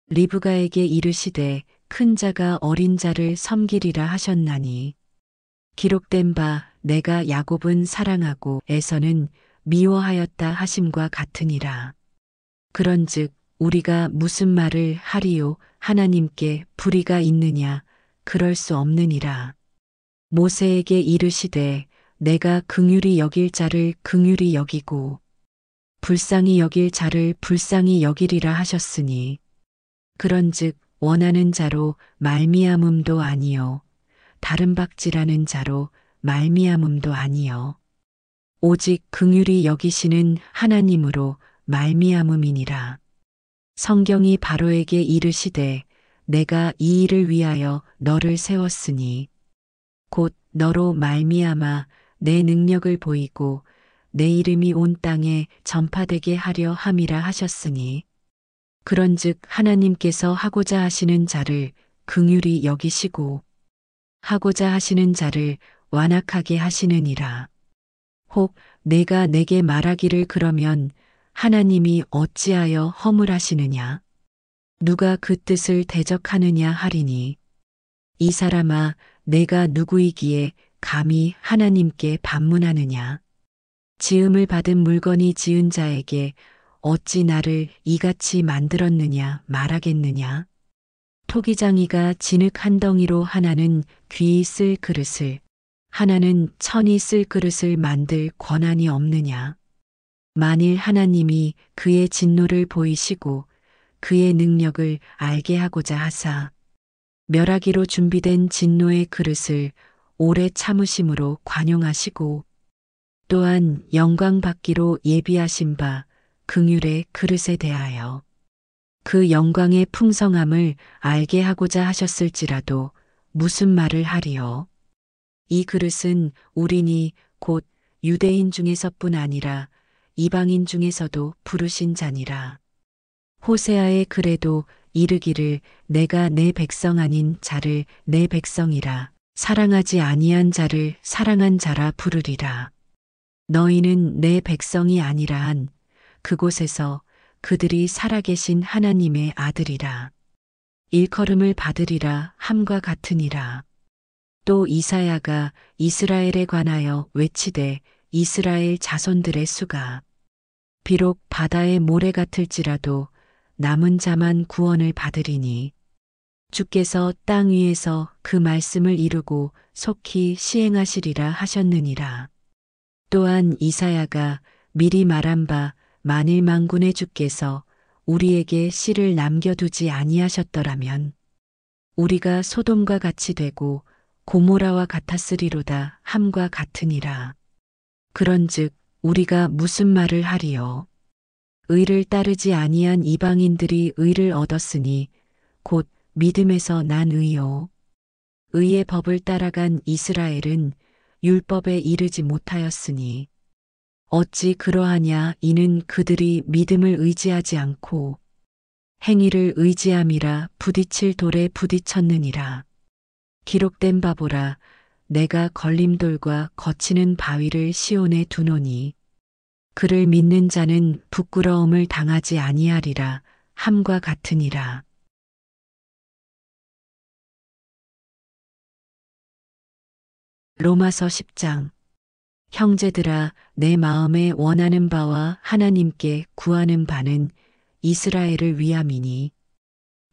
A: 리브가에게 이르시되 큰 자가 어린 자를 섬기리라 하셨나니 기록된 바 내가 야곱은 사랑하고 에서는 미워하였다 하심과 같으니라. 그런즉 우리가 무슨 말을 하리요 하나님께 불의가 있느냐 그럴 수 없느니라. 모세에게 이르시되 내가 긍휼히 여길 자를 긍휼히 여기고 불쌍히 여길 자를 불쌍히 여기리라 하셨으니 그런즉 원하는 자로 말미암음도 아니요 다른 박지라는 자로 말미암음도 아니요 오직 긍휼히 여기시는 하나님으로 말미암음이니라. 성경이 바로에게 이르시되 내가 이 일을 위하여 너를 세웠으니 곧 너로 말미암아 내 능력을 보이고 내 이름이 온 땅에 전파되게 하려 함이라 하셨으니 그런즉 하나님께서 하고자 하시는 자를 긍휼히 여기시고 하고자 하시는 자를 완악하게 하시느니라. 혹 내가 내게 말하기를 그러면 하나님이 어찌하여 허물하시느냐 누가 그 뜻을 대적하느냐 하리니 이 사람아 내가 누구이기에 감히 하나님께 반문하느냐 지음을 받은 물건이 지은 자에게 어찌 나를 이같이 만들었느냐 말하겠느냐. 토기장이가 진흙 한 덩이로 하나는 귀히 쓸 그릇을 하나는 천이 쓸 그릇을 만들 권한이 없느냐. 만일 하나님이 그의 진노를 보이시고 그의 능력을 알게 하고자 하사 멸하기로 준비된 진노의 그릇을 오래 참으심으로 관용하시고 또한 영광 받기로 예비하신 바 긍휼의 그릇에 대하여 그 영광의 풍성함을 알게 하고자 하셨을지라도 무슨 말을 하리요. 이 그릇은 우리니 곧 유대인 중에서뿐 아니라 이방인 중에서도 부르신 자니라. 호세아의 글에도 이르기를 내가 내 백성 아닌 자를 내 백성이라 사랑하지 아니한 자를 사랑한 자라 부르리라. 너희는 내 백성이 아니라 한 그곳에서 그들이 살아계신 하나님의 아들이라. 일컬음을 받으리라 함과 같으니라. 또 이사야가 이스라엘에 관하여 외치되 이스라엘 자손들의 수가 비록 바다의 모래 같을지라도 남은 자만 구원을 받으리니 주께서 땅 위에서 그 말씀을 이루고 속히 시행하시리라 하셨느니라. 또한 이사야가 미리 말한 바 만일 만군의 주께서 우리에게 씨를 남겨두지 아니하셨더라면 우리가 소돔과 같이 되고 고모라와 같았으리로다 함과 같으니라. 그런즉 우리가 무슨 말을 하리요. 의를 따르지 아니한 이방인들이 의를 얻었으니 곧 믿음에서 난 의요. 의의 법을 따라간 이스라엘은 율법에 이르지 못하였으니 어찌 그러하냐. 이는 그들이 믿음을 의지하지 않고 행위를 의지함이라 부딪힐 돌에 부딪혔느니라. 기록된 바보라 내가 걸림돌과 거치는 바위를 시온에 두노니 그를 믿는 자는 부끄러움을 당하지 아니하리라 함과 같으니라. 로마서 10장. 형제들아 내 마음에 원하는 바와 하나님께 구하는 바는 이스라엘을 위함이니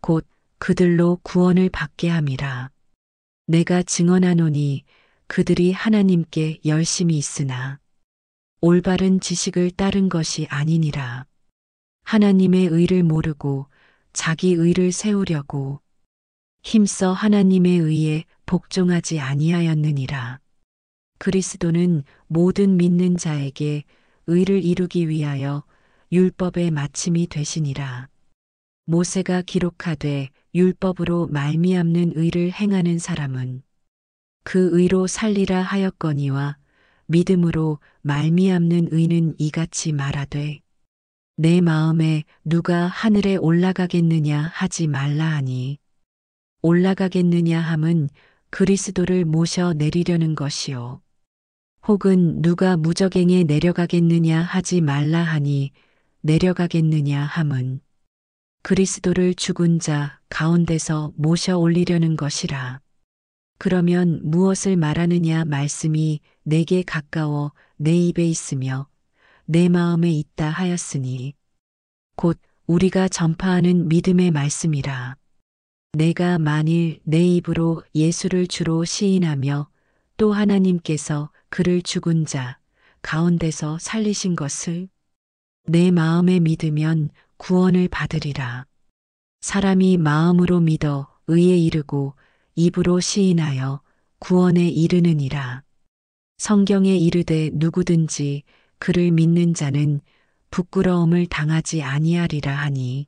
A: 곧 그들로 구원을 받게 함이라. 내가 증언하노니 그들이 하나님께 열심히 있으나 올바른 지식을 따른 것이 아니니라. 하나님의 의를 모르고 자기 의를 세우려고 힘써 하나님의 의에 복종하지 아니하였느니라. 그리스도는 모든 믿는 자에게 의를 이루기 위하여 율법의 마침이 되시니라. 모세가 기록하되 율법으로 말미암는 의를 행하는 사람은 그 의로 살리라 하였거니와 믿음으로 말미암는 의는 이같이 말하되 내 마음에 누가 하늘에 올라가겠느냐 하지 말라 하니 올라가겠느냐 함은 그리스도를 모셔 내리려는 것이요. 혹은 누가 무저갱에 내려가겠느냐 하지 말라 하니 내려가겠느냐 함은 그리스도를 죽은 자 가운데서 모셔 올리려는 것이라. 그러면 무엇을 말하느냐. 말씀이 내게 가까워 내 입에 있으며 내 마음에 있다 하였으니 곧 우리가 전파하는 믿음의 말씀이라. 내가 만일 내 입으로 예수를 주로 시인하며 또 하나님께서 그를 죽은 자 가운데서 살리신 것을 내 마음에 믿으면 구원을 받으리라. 사람이 마음으로 믿어 의에 이르고 입으로 시인하여 구원에 이르느니라. 성경에 이르되 누구든지 그를 믿는 자는 부끄러움을 당하지 아니하리라 하니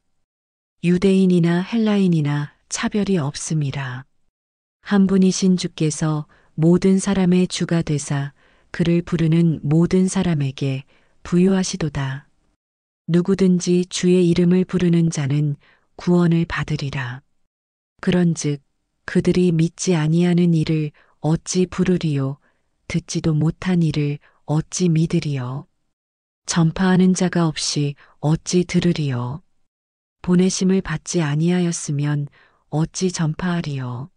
A: 유대인이나 헬라인이나 차별이 없음이라. 한 분이신 주께서 모든 사람의 주가 되사 그를 부르는 모든 사람에게 부유하시도다. 누구든지 주의 이름을 부르는 자는 구원을 받으리라. 그런즉 그들이 믿지 아니하는 이를 어찌 부르리요. 듣지도 못한 이를 어찌 믿으리요. 전파하는 자가 없이 어찌 들으리요. 보내심을 받지 아니하였으면 어찌 전파하리요.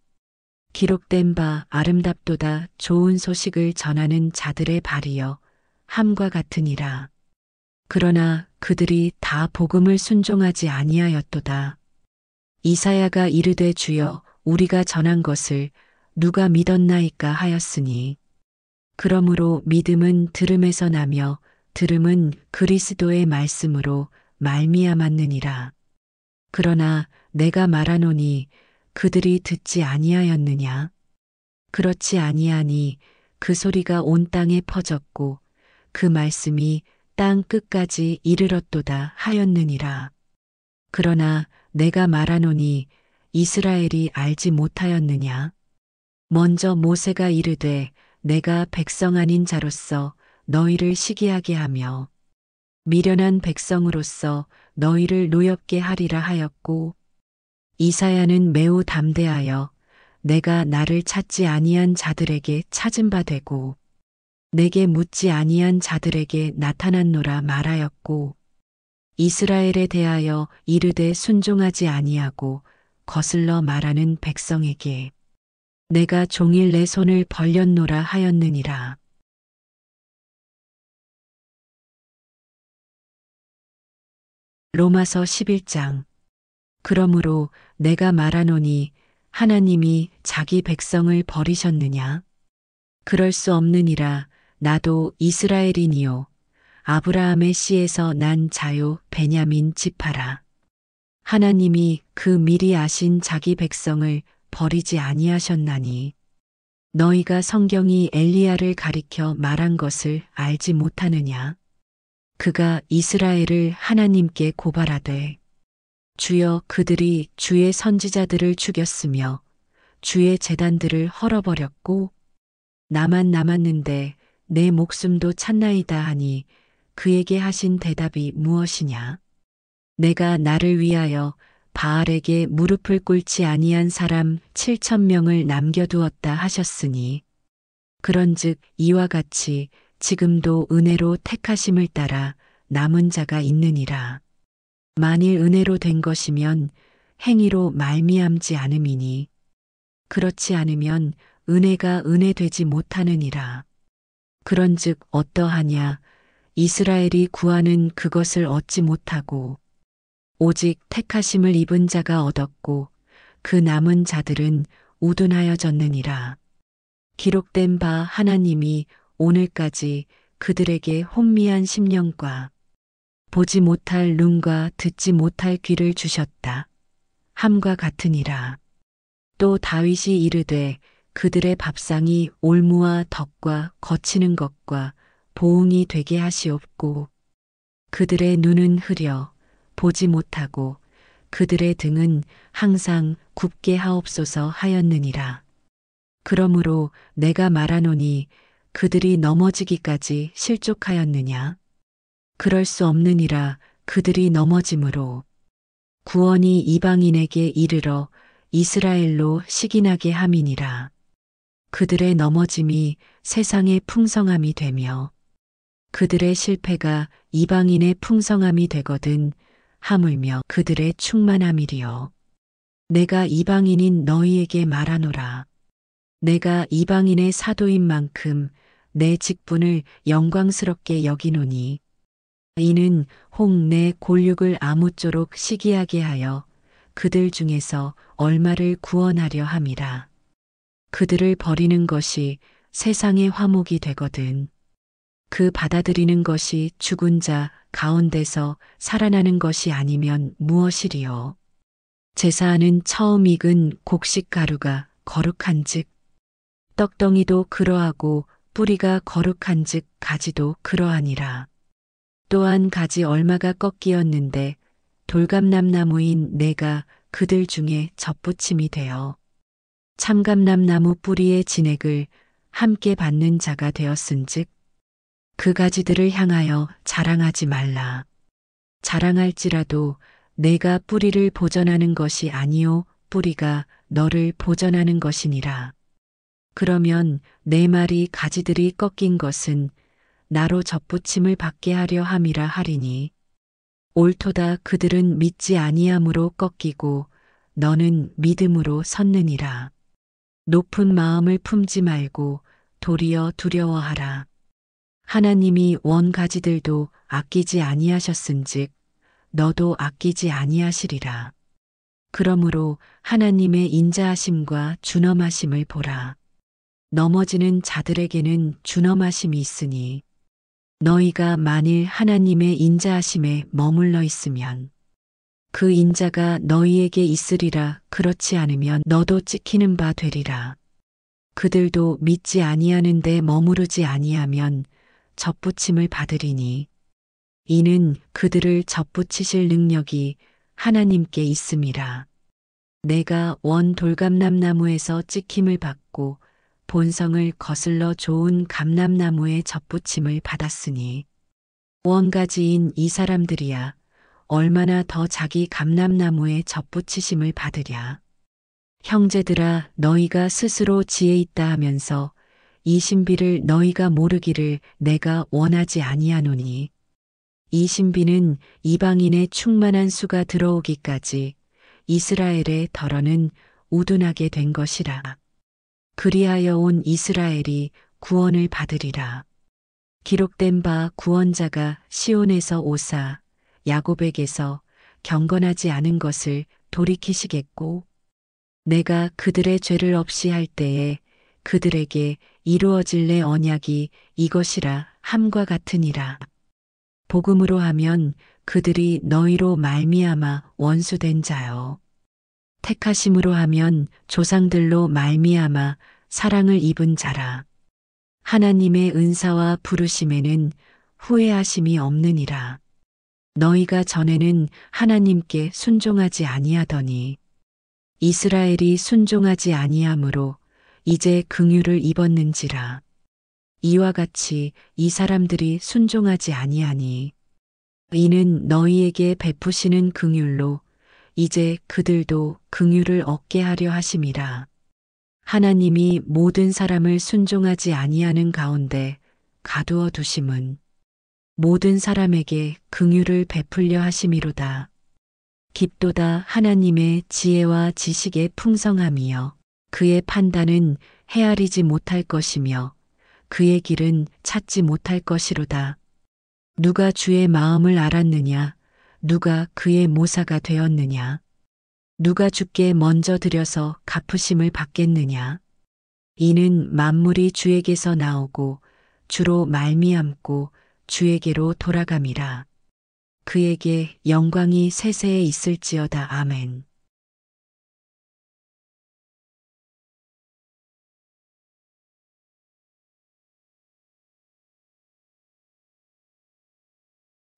A: 기록된 바 아름답도다 좋은 소식을 전하는 자들의 발이여 함과 같으니라. 그러나 그들이 다 복음을 순종하지 아니하였도다. 이사야가 이르되 주여 우리가 전한 것을 누가 믿었나이까 하였으니 그러므로 믿음은 들음에서 나며 들음은 그리스도의 말씀으로 말미암았느니라. 그러나 내가 말하노니 그들이 듣지 아니하였느냐? 그렇지 아니하니 그 소리가 온 땅에 퍼졌고 그 말씀이 땅 끝까지 이르렀도다 하였느니라. 그러나 내가 말하노니 이스라엘이 알지 못하였느냐? 먼저 모세가 이르되 내가 백성 아닌 자로서 너희를 시기하게 하며 미련한 백성으로서 너희를 노엽게 하리라 하였고, 이사야는 매우 담대하여 내가 나를 찾지 아니한 자들에게 찾은 바 되고 내게 묻지 아니한 자들에게 나타났노라 말하였고, 이스라엘에 대하여 이르되 순종하지 아니하고 거슬러 말하는 백성에게 내가 종일 내 손을 벌렸노라 하였느니라. 로마서 11장. 그러므로 내가 말하노니 하나님이 자기 백성을 버리셨느냐? 그럴 수 없느니라. 나도 이스라엘이니요 아브라함의 씨에서 난 자요 베냐민 지파라. 하나님이 그 미리 아신 자기 백성을 버리지 아니하셨나니 너희가 성경이 엘리야를 가리켜 말한 것을 알지 못하느냐? 그가 이스라엘을 하나님께 고발하되 주여 그들이 주의 선지자들을 죽였으며 주의 제단들을 헐어버렸고 나만 남았는데 내 목숨도 찾나이다 하니 그에게 하신 대답이 무엇이냐? 내가 나를 위하여 바알에게 무릎을 꿇지 아니한 사람 7,000명을 남겨두었다 하셨으니 그런즉 이와 같이 지금도 은혜로 택하심을 따라 남은 자가 있느니라. 만일 은혜로 된 것이면 행위로 말미암지 않음이니 그렇지 않으면 은혜가 은혜되지 못하느니라. 그런즉 어떠하냐? 이스라엘이 구하는 그것을 얻지 못하고 오직 택하심을 입은 자가 얻었고 그 남은 자들은 우둔하여졌느니라. 기록된 바 하나님이 오늘까지 그들에게 혼미한 심령과 보지 못할 눈과 듣지 못할 귀를 주셨다 함과 같으니라. 또 다윗이 이르되 그들의 밥상이 올무와 덕과 거치는 것과 보응이 되게 하시옵고 그들의 눈은 흐려 보지 못하고 그들의 등은 항상 굽게 하옵소서 하였느니라. 그러므로 내가 말하노니 그들이 넘어지기까지 실족하였느냐? 그럴 수 없느니라. 그들이 넘어짐으로 구원이 이방인에게 이르러 이스라엘로 식인하게 함이니라. 그들의 넘어짐이 세상의 풍성함이 되며 그들의 실패가 이방인의 풍성함이 되거든 하물며 그들의 충만함이리요. 내가 이방인인 너희에게 말하노라. 내가 이방인의 사도인 만큼 내 직분을 영광스럽게 여기노니 이는 혹 내 골육을 아무쪼록 시기하게 하여 그들 중에서 얼마를 구원하려 함이라. 그들을 버리는 것이 세상의 화목이 되거든 그 받아들이는 것이 죽은 자 가운데서 살아나는 것이 아니면 무엇이리요? 제사하는 처음 익은 곡식 가루가 거룩한즉 떡덩이도 그러하고 뿌리가 거룩한즉 가지도 그러하니라. 또한 가지 얼마가 꺾이었는데 돌감람나무인 내가 그들 중에 젖붙임이 되어 참감람나무 뿌리의 진액을 함께 받는 자가 되었은즉 그 가지들을 향하여 자랑하지 말라. 자랑할지라도 내가 뿌리를 보전하는 것이 아니요 뿌리가 너를 보전하는 것이니라. 그러면 내 말이 가지들이 꺾인 것은 나로 젖붙임을 받게 하려 함이라 하리니 옳도다. 그들은 믿지 아니함으로 꺾이고 너는 믿음으로 섰느니라. 높은 마음을 품지 말고 도리어 두려워하라. 하나님이 원 가지들도 아끼지 아니하셨은즉 너도 아끼지 아니하시리라. 그러므로 하나님의 인자하심과 준엄하심을 보라. 넘어지는 자들에게는 준엄하심이 있으니 너희가 만일 하나님의 인자하심에 머물러 있으면 그 인자가 너희에게 있으리라. 그렇지 않으면 너도 찍히는 바 되리라. 그들도 믿지 아니하는데 머무르지 아니하면 접붙임을 받으리니 이는 그들을 접붙이실 능력이 하나님께 있음이라. 내가 원 돌감람나무에서 찍힘을 받고 본성을 거슬러 좋은 감람나무에 접붙임을 받았으니 원가지인 이 사람들이야 얼마나 더 자기 감람나무에 접붙이심을 받으랴. 형제들아 너희가 스스로 지혜 있다 하면서 이 신비를 너희가 모르기를 내가 원하지 아니하노니 이 신비는 이방인의 충만한 수가 들어오기까지 이스라엘의 덜어는 우둔하게 된 것이라. 그리하여 온 이스라엘이 구원을 받으리라. 기록된 바 구원자가 시온에서 오사 야곱에게서 경건하지 않은 것을 돌이키시겠고 내가 그들의 죄를 없이 할 때에 그들에게 이루어질 내 언약이 이것이라 함과 같으니라. 복음으로 하면 그들이 너희로 말미암아 원수된 자요. 택하심으로 하면 조상들로 말미암아 사랑을 입은 자라. 하나님의 은사와 부르심에는 후회하심이 없느니라. 너희가 전에는 하나님께 순종하지 아니하더니 이스라엘이 순종하지 아니하므로 이제 긍휼을 입었는지라. 이와 같이 이 사람들이 순종하지 아니하니 이는 너희에게 베푸시는 긍휼로 이제 그들도 긍휼을 얻게 하려 하심이라. 하나님이 모든 사람을 순종하지 아니하는 가운데 가두어 두심은 모든 사람에게 긍휼을 베풀려 하심이로다. 깊도다 하나님의 지혜와 지식의 풍성함이여 그의 판단은 헤아리지 못할 것이며 그의 길은 찾지 못할 것이로다. 누가 주의 마음을 알았느냐? 누가 그의 모사가 되었느냐? 누가 주께 먼저 드려서 갚으심을 받겠느냐? 이는 만물이 주에게서 나오고 주로 말미암고 주에게로 돌아감이라. 그에게 영광이 세세에 있을지어다. 아멘.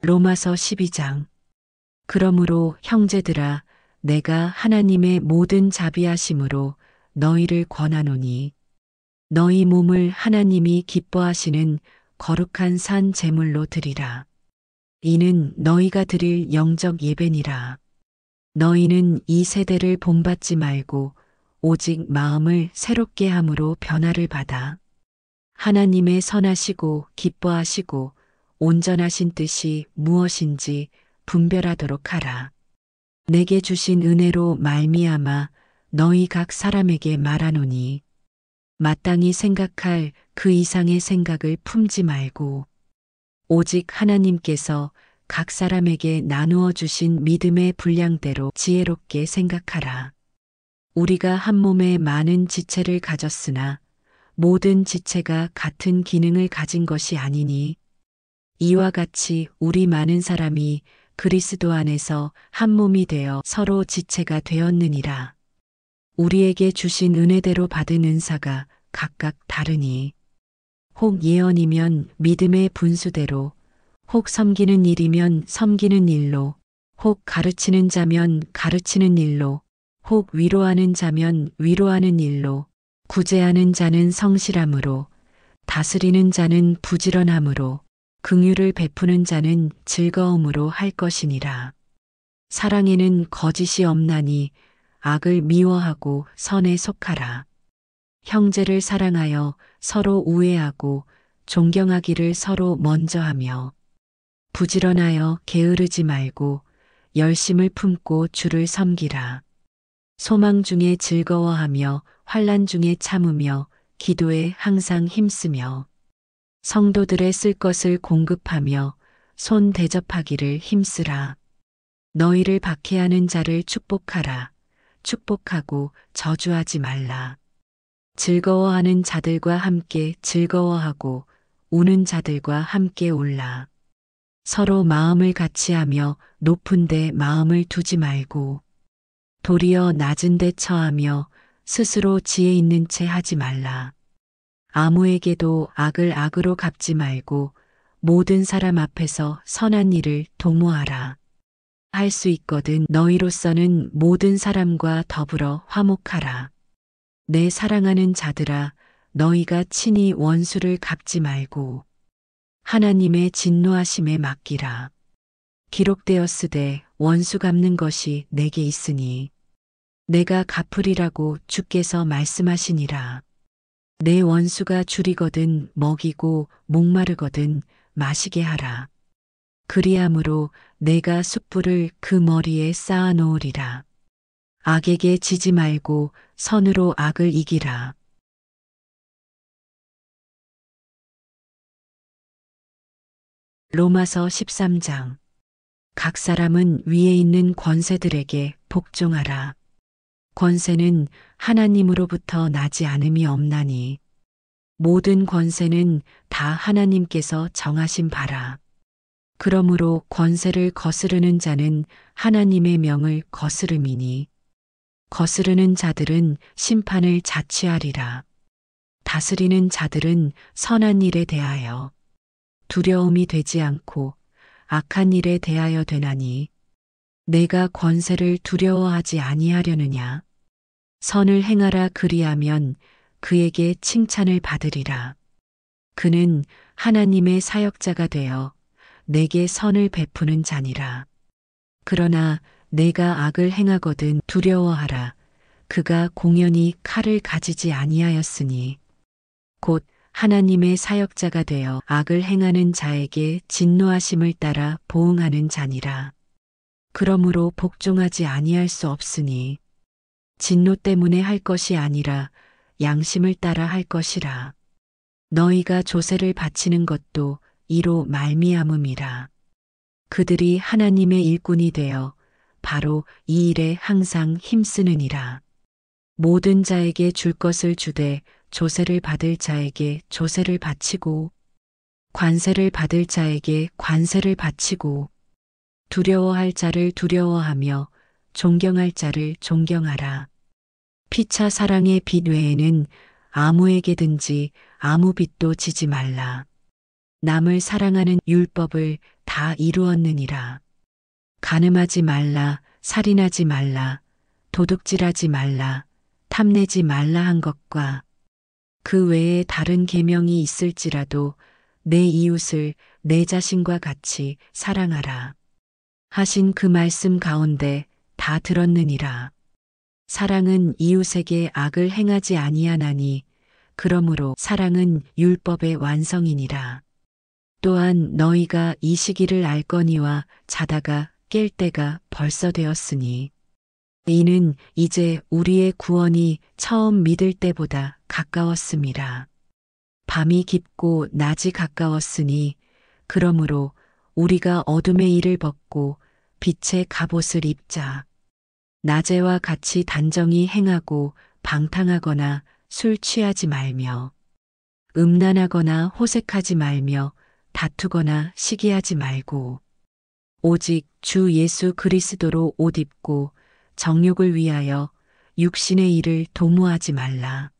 A: 로마서 12장. 그러므로 형제들아 내가 하나님의 모든 자비하심으로 너희를 권하노니 너희 몸을 하나님이 기뻐하시는 거룩한 산 제물로 드리라. 이는 너희가 드릴 영적 예배니라. 너희는 이 세대를 본받지 말고 오직 마음을 새롭게 함으로 변화를 받아 하나님의 선하시고 기뻐하시고 온전하신 뜻이 무엇인지 분별하도록 하라. 내게 주신 은혜로 말미암아 너희 각 사람에게 말하노니 마땅히 생각할 그 이상의 생각을 품지 말고 오직 하나님께서 각 사람에게 나누어 주신 믿음의 분량대로 지혜롭게 생각하라. 우리가 한 몸에 많은 지체를 가졌으나 모든 지체가 같은 기능을 가진 것이 아니니 이와 같이 우리 많은 사람이 그리스도 안에서 한 몸이 되어 서로 지체가 되었느니라. 우리에게 주신 은혜대로 받은 은사가 각각 다르니 혹 예언이면 믿음의 분수대로 혹 섬기는 일이면 섬기는 일로 혹 가르치는 자면 가르치는 일로 혹 위로하는 자면 위로하는 일로 구제하는 자는 성실함으로 다스리는 자는 부지런함으로 긍휼을 베푸는 자는 즐거움으로 할 것이니라. 사랑에는 거짓이 없나니 악을 미워하고 선에 속하라. 형제를 사랑하여 서로 우애하고 존경하기를 서로 먼저 하며 부지런하여 게으르지 말고 열심을 품고 주를 섬기라. 소망 중에 즐거워하며 환난 중에 참으며 기도에 항상 힘쓰며 성도들의 쓸 것을 공급하며 손 대접하기를 힘쓰라. 너희를 박해하는 자를 축복하라. 축복하고 저주하지 말라. 즐거워하는 자들과 함께 즐거워하고 우는 자들과 함께 울라. 서로 마음을 같이 하며 높은 데 마음을 두지 말고 도리어 낮은 데 처하며 스스로 지혜 있는 채 하지 말라. 아무에게도 악을 악으로 갚지 말고 모든 사람 앞에서 선한 일을 도모하라. 할 수 있거든 너희로서는 모든 사람과 더불어 화목하라. 내 사랑하는 자들아, 너희가 친히 원수를 갚지 말고 하나님의 진노하심에 맡기라. 기록되었으되 원수 갚는 것이 내게 있으니 내가 갚으리라고 주께서 말씀하시니라. 내 원수가 줄이거든 먹이고 목마르거든 마시게 하라. 그리함으로 내가 숯불을 그 머리에 쌓아 놓으리라. 악에게 지지 말고 선으로 악을 이기라. 로마서 13장. 각 사람은 위에 있는 권세들에게 복종하라. 권세는 하나님으로부터 나지 않음이 없나니 모든 권세는 다 하나님께서 정하신 바라. 그러므로 권세를 거스르는 자는 하나님의 명을 거스름이니 거스르는 자들은 심판을 자취하리라. 다스리는 자들은 선한 일에 대하여 두려움이 되지 않고 악한 일에 대하여 되나니 내가 권세를 두려워하지 아니하려느냐. 선을 행하라 그리하면 그에게 칭찬을 받으리라. 그는 하나님의 사역자가 되어 내게 선을 베푸는 자니라. 그러나 내가 악을 행하거든 두려워하라. 그가 공연히 칼을 가지지 아니하였으니 곧 하나님의 사역자가 되어 악을 행하는 자에게 진노하심을 따라 보응하는 자니라. 그러므로 복종하지 아니할 수 없으니 진노 때문에 할 것이 아니라 양심을 따라 할 것이라. 너희가 조세를 바치는 것도 이로 말미암음이라. 그들이 하나님의 일꾼이 되어 바로 이 일에 항상 힘쓰느니라. 모든 자에게 줄 것을 주되 조세를 받을 자에게 조세를 바치고 관세를 받을 자에게 관세를 바치고 두려워할 자를 두려워하며 존경할 자를 존경하라. 피차 사랑의 빚 외에는 아무에게든지 아무 빚도 지지 말라. 남을 사랑하는 율법을 다 이루었느니라. 간음하지 말라, 살인하지 말라, 도둑질하지 말라, 탐내지 말라 한 것과 그 외에 다른 계명이 있을지라도 내 이웃을 내 자신과 같이 사랑하라. 하신 그 말씀 가운데 다 들었느니라. 사랑은 이웃에게 악을 행하지 아니하나니 그러므로 사랑은 율법의 완성이니라. 또한 너희가 이 시기를 알거니와 자다가 깰 때가 벌써 되었으니 이는 이제 우리의 구원이 처음 믿을 때보다 가까웠음이라. 밤이 깊고 낮이 가까웠으니 그러므로 우리가 어둠의 일을 벗고 빛의 갑옷을 입자. 낮에와 같이 단정히 행하고 방탕하거나 술 취하지 말며 음란하거나 호색하지 말며 다투거나 시기하지 말고 오직 주 예수 그리스도로 옷 입고 정욕을 위하여 육신의 일을 도모하지 말라.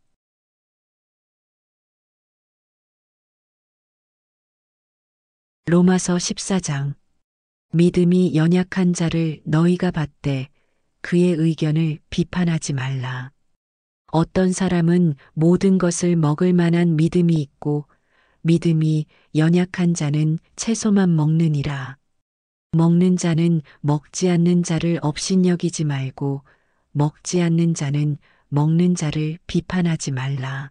A: 로마서 14장. 믿음이 연약한 자를 너희가 받되 그의 의견을 비판하지 말라. 어떤 사람은 모든 것을 먹을 만한 믿음이 있고 믿음이 연약한 자는 채소만 먹느니라. 먹는 자는 먹지 않는 자를 업신여기지 말고 먹지 않는 자는 먹는 자를 비판하지 말라.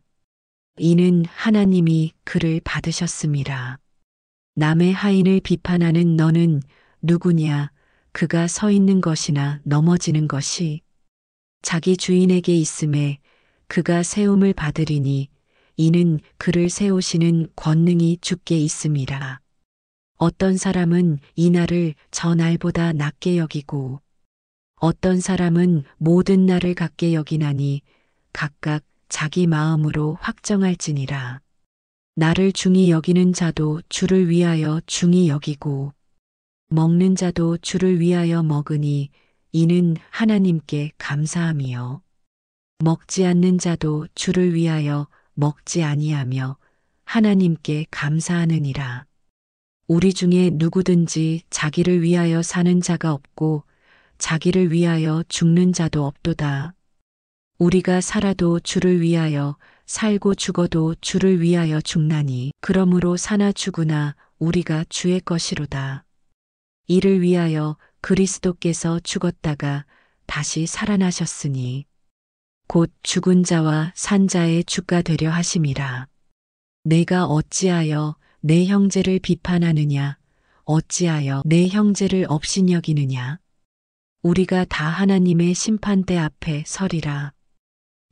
A: 이는 하나님이 그를 받으셨음이라. 남의 하인을 비판하는 너는 누구냐? 그가 서 있는 것이나 넘어지는 것이 자기 주인에게 있음에 그가 세움을 받으리니 이는 그를 세우시는 권능이 주께 있음이라. 어떤 사람은 이 날을 저 날보다 낮게 여기고 어떤 사람은 모든 날을 같게 여기나니 각각 자기 마음으로 확정할지니라. 나를 중히 여기는 자도 주를 위하여 중히 여기고 먹는 자도 주를 위하여 먹으니 이는 하나님께 감사함이요. 먹지 않는 자도 주를 위하여 먹지 아니하며 하나님께 감사하느니라. 우리 중에 누구든지 자기를 위하여 사는 자가 없고 자기를 위하여 죽는 자도 없도다. 우리가 살아도 주를 위하여 살고 죽어도 주를 위하여 죽나니 그러므로 사나 죽으나 우리가 주의 것이로다. 이를 위하여 그리스도께서 죽었다가 다시 살아나셨으니 곧 죽은 자와 산 자의 주가 되려 하심이라. 내가 어찌하여 내 형제를 비판하느냐? 어찌하여 내 형제를 업신여기느냐? 우리가 다 하나님의 심판대 앞에 서리라.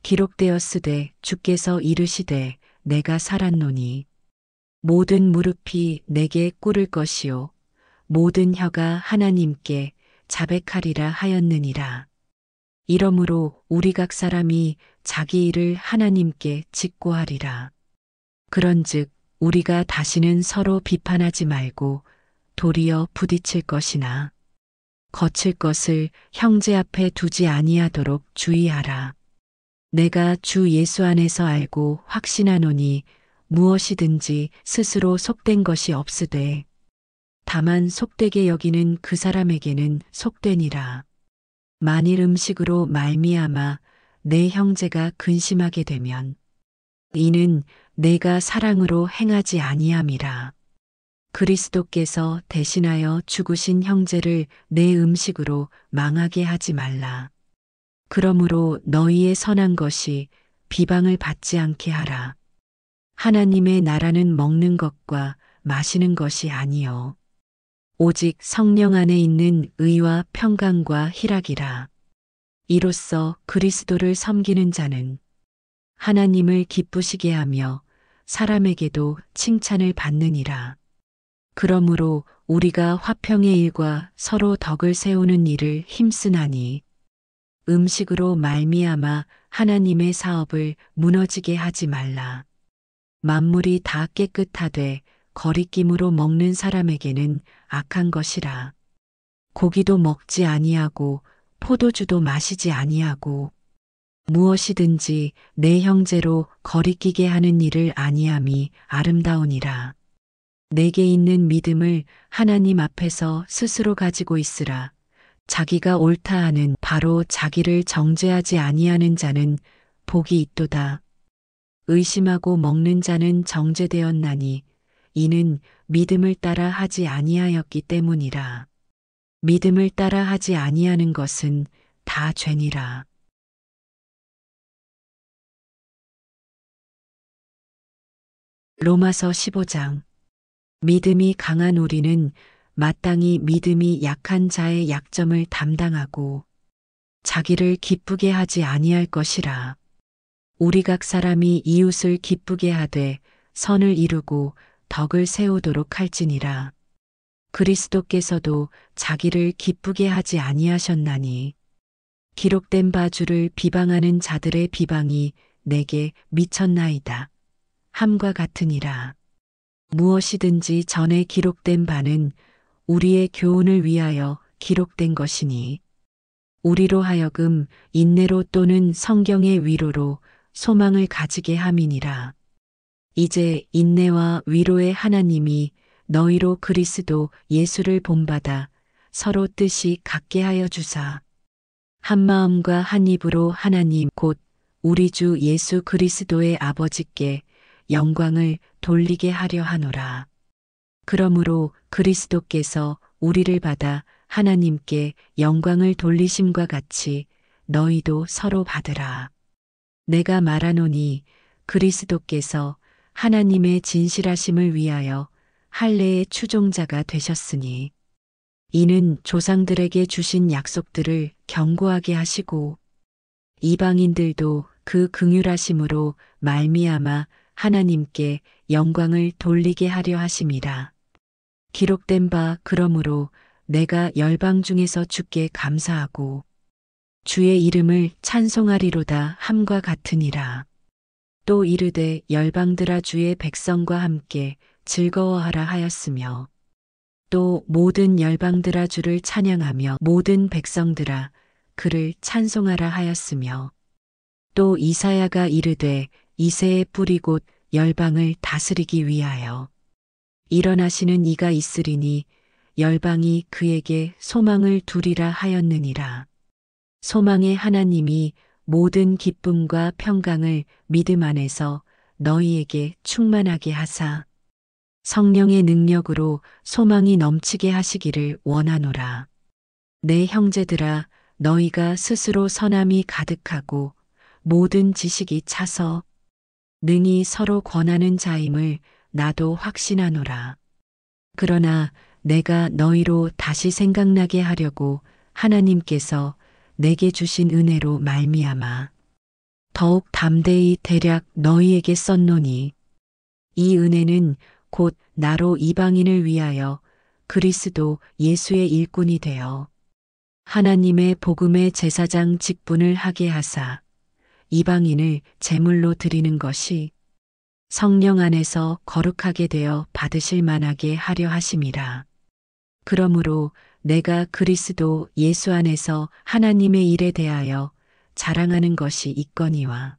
A: 기록되었으되 주께서 이르시되 내가 살았노니 모든 무릎이 내게 꿇을 것이요 모든 혀가 하나님께 자백하리라 하였느니라. 이러므로 우리 각 사람이 자기 일을 하나님께 직고하리라. 그런즉 우리가 다시는 서로 비판하지 말고 도리어 부딪힐 것이나 거칠 것을 형제 앞에 두지 아니하도록 주의하라. 내가 주 예수 안에서 알고 확신하노니 무엇이든지 스스로 속된 것이 없으되 다만 속되게 여기는 그 사람에게는 속되니라. 만일 음식으로 말미암아 내 형제가 근심하게 되면 이는 내가 사랑으로 행하지 아니함이라. 그리스도께서 대신하여 죽으신 형제를 내 음식으로 망하게 하지 말라. 그러므로 너희의 선한 것이 비방을 받지 않게 하라. 하나님의 나라는 먹는 것과 마시는 것이 아니요 오직 성령 안에 있는 의와 평강과 희락이라. 이로써 그리스도를 섬기는 자는 하나님을 기쁘시게 하며 사람에게도 칭찬을 받느니라. 그러므로 우리가 화평의 일과 서로 덕을 세우는 일을 힘쓰나니 음식으로 말미암아 하나님의 사업을 무너지게 하지 말라. 만물이 다 깨끗하되 거리낌으로 먹는 사람에게는 악한 것이라. 고기도 먹지 아니하고 포도주도 마시지 아니하고 무엇이든지 내 형제로 거리끼게 하는 일을 아니함이 아름다우니라. 내게 있는 믿음을 하나님 앞에서 스스로 가지고 있으라. 자기가 옳다 하는 바로 자기를 정죄하지 아니하는 자는 복이 있도다. 의심하고 먹는 자는 정죄되었나니 이는 믿음을 따라 하지 아니하였기 때문이라. 믿음을 따라 하지 아니하는 것은 다 죄니라. 로마서 15장. 믿음이 강한 우리는 마땅히 믿음이 약한 자의 약점을 담당하고 자기를 기쁘게 하지 아니할 것이라. 우리 각 사람이 이웃을 기쁘게 하되 선을 이루고 덕을 세우도록 할지니라. 그리스도께서도 자기를 기쁘게 하지 아니하셨나니 기록된 바 주를 비방하는 자들의 비방이 내게 미쳤나이다. 함과 같으니라. 무엇이든지 전에 기록된 바는 우리의 교훈을 위하여 기록된 것이니 우리로 하여금 인내로 또는 성경의 위로로 소망을 가지게 함이니라. 이제 인내와 위로의 하나님이 너희로 그리스도 예수를 본받아 서로 뜻이 같게 하여 주사 한 마음과 한 입으로 하나님 곧 우리 주 예수 그리스도의 아버지께 영광을 돌리게 하려 하노라. 그러므로 그리스도께서 우리를 받아 하나님께 영광을 돌리심과 같이 너희도 서로 받으라. 내가 말하노니 그리스도께서 하나님의 진실하심을 위하여 할례의 추종자가 되셨으니 이는 조상들에게 주신 약속들을 견고하게 하시고 이방인들도 그 긍휼하심으로 말미암아 하나님께 영광을 돌리게 하려 하심이라. 기록된 바 그러므로 내가 열방 중에서 주께 감사하고 주의 이름을 찬송하리로다 함과 같으니라. 또 이르되 열방들아 주의 백성과 함께 즐거워하라 하였으며 또 모든 열방들아 주를 찬양하며 모든 백성들아 그를 찬송하라 하였으며 또 이사야가 이르되 이새의 뿌리 곧 열방을 다스리기 위하여 일어나시는 이가 있으리니 열방이 그에게 소망을 두리라 하였느니라. 소망의 하나님이 모든 기쁨과 평강을 믿음 안에서 너희에게 충만하게 하사 성령의 능력으로 소망이 넘치게 하시기를 원하노라. 내 형제들아 너희가 스스로 선함이 가득하고 모든 지식이 차서 능히 서로 권하는 자임을 나도 확신하노라. 그러나 내가 너희로 다시 생각나게 하려고 하나님께서 내게 주신 은혜로 말미암아 더욱 담대히 대략 너희에게 썼노니 이 은혜는 곧 나로 이방인을 위하여 그리스도 예수의 일꾼이 되어 하나님의 복음의 제사장 직분을 하게 하사 이방인을 제물로 드리는 것이 성령 안에서 거룩하게 되어 받으실 만하게 하려 하심이라. 그러므로 내가 그리스도 예수 안에서 하나님의 일에 대하여 자랑하는 것이 있거니와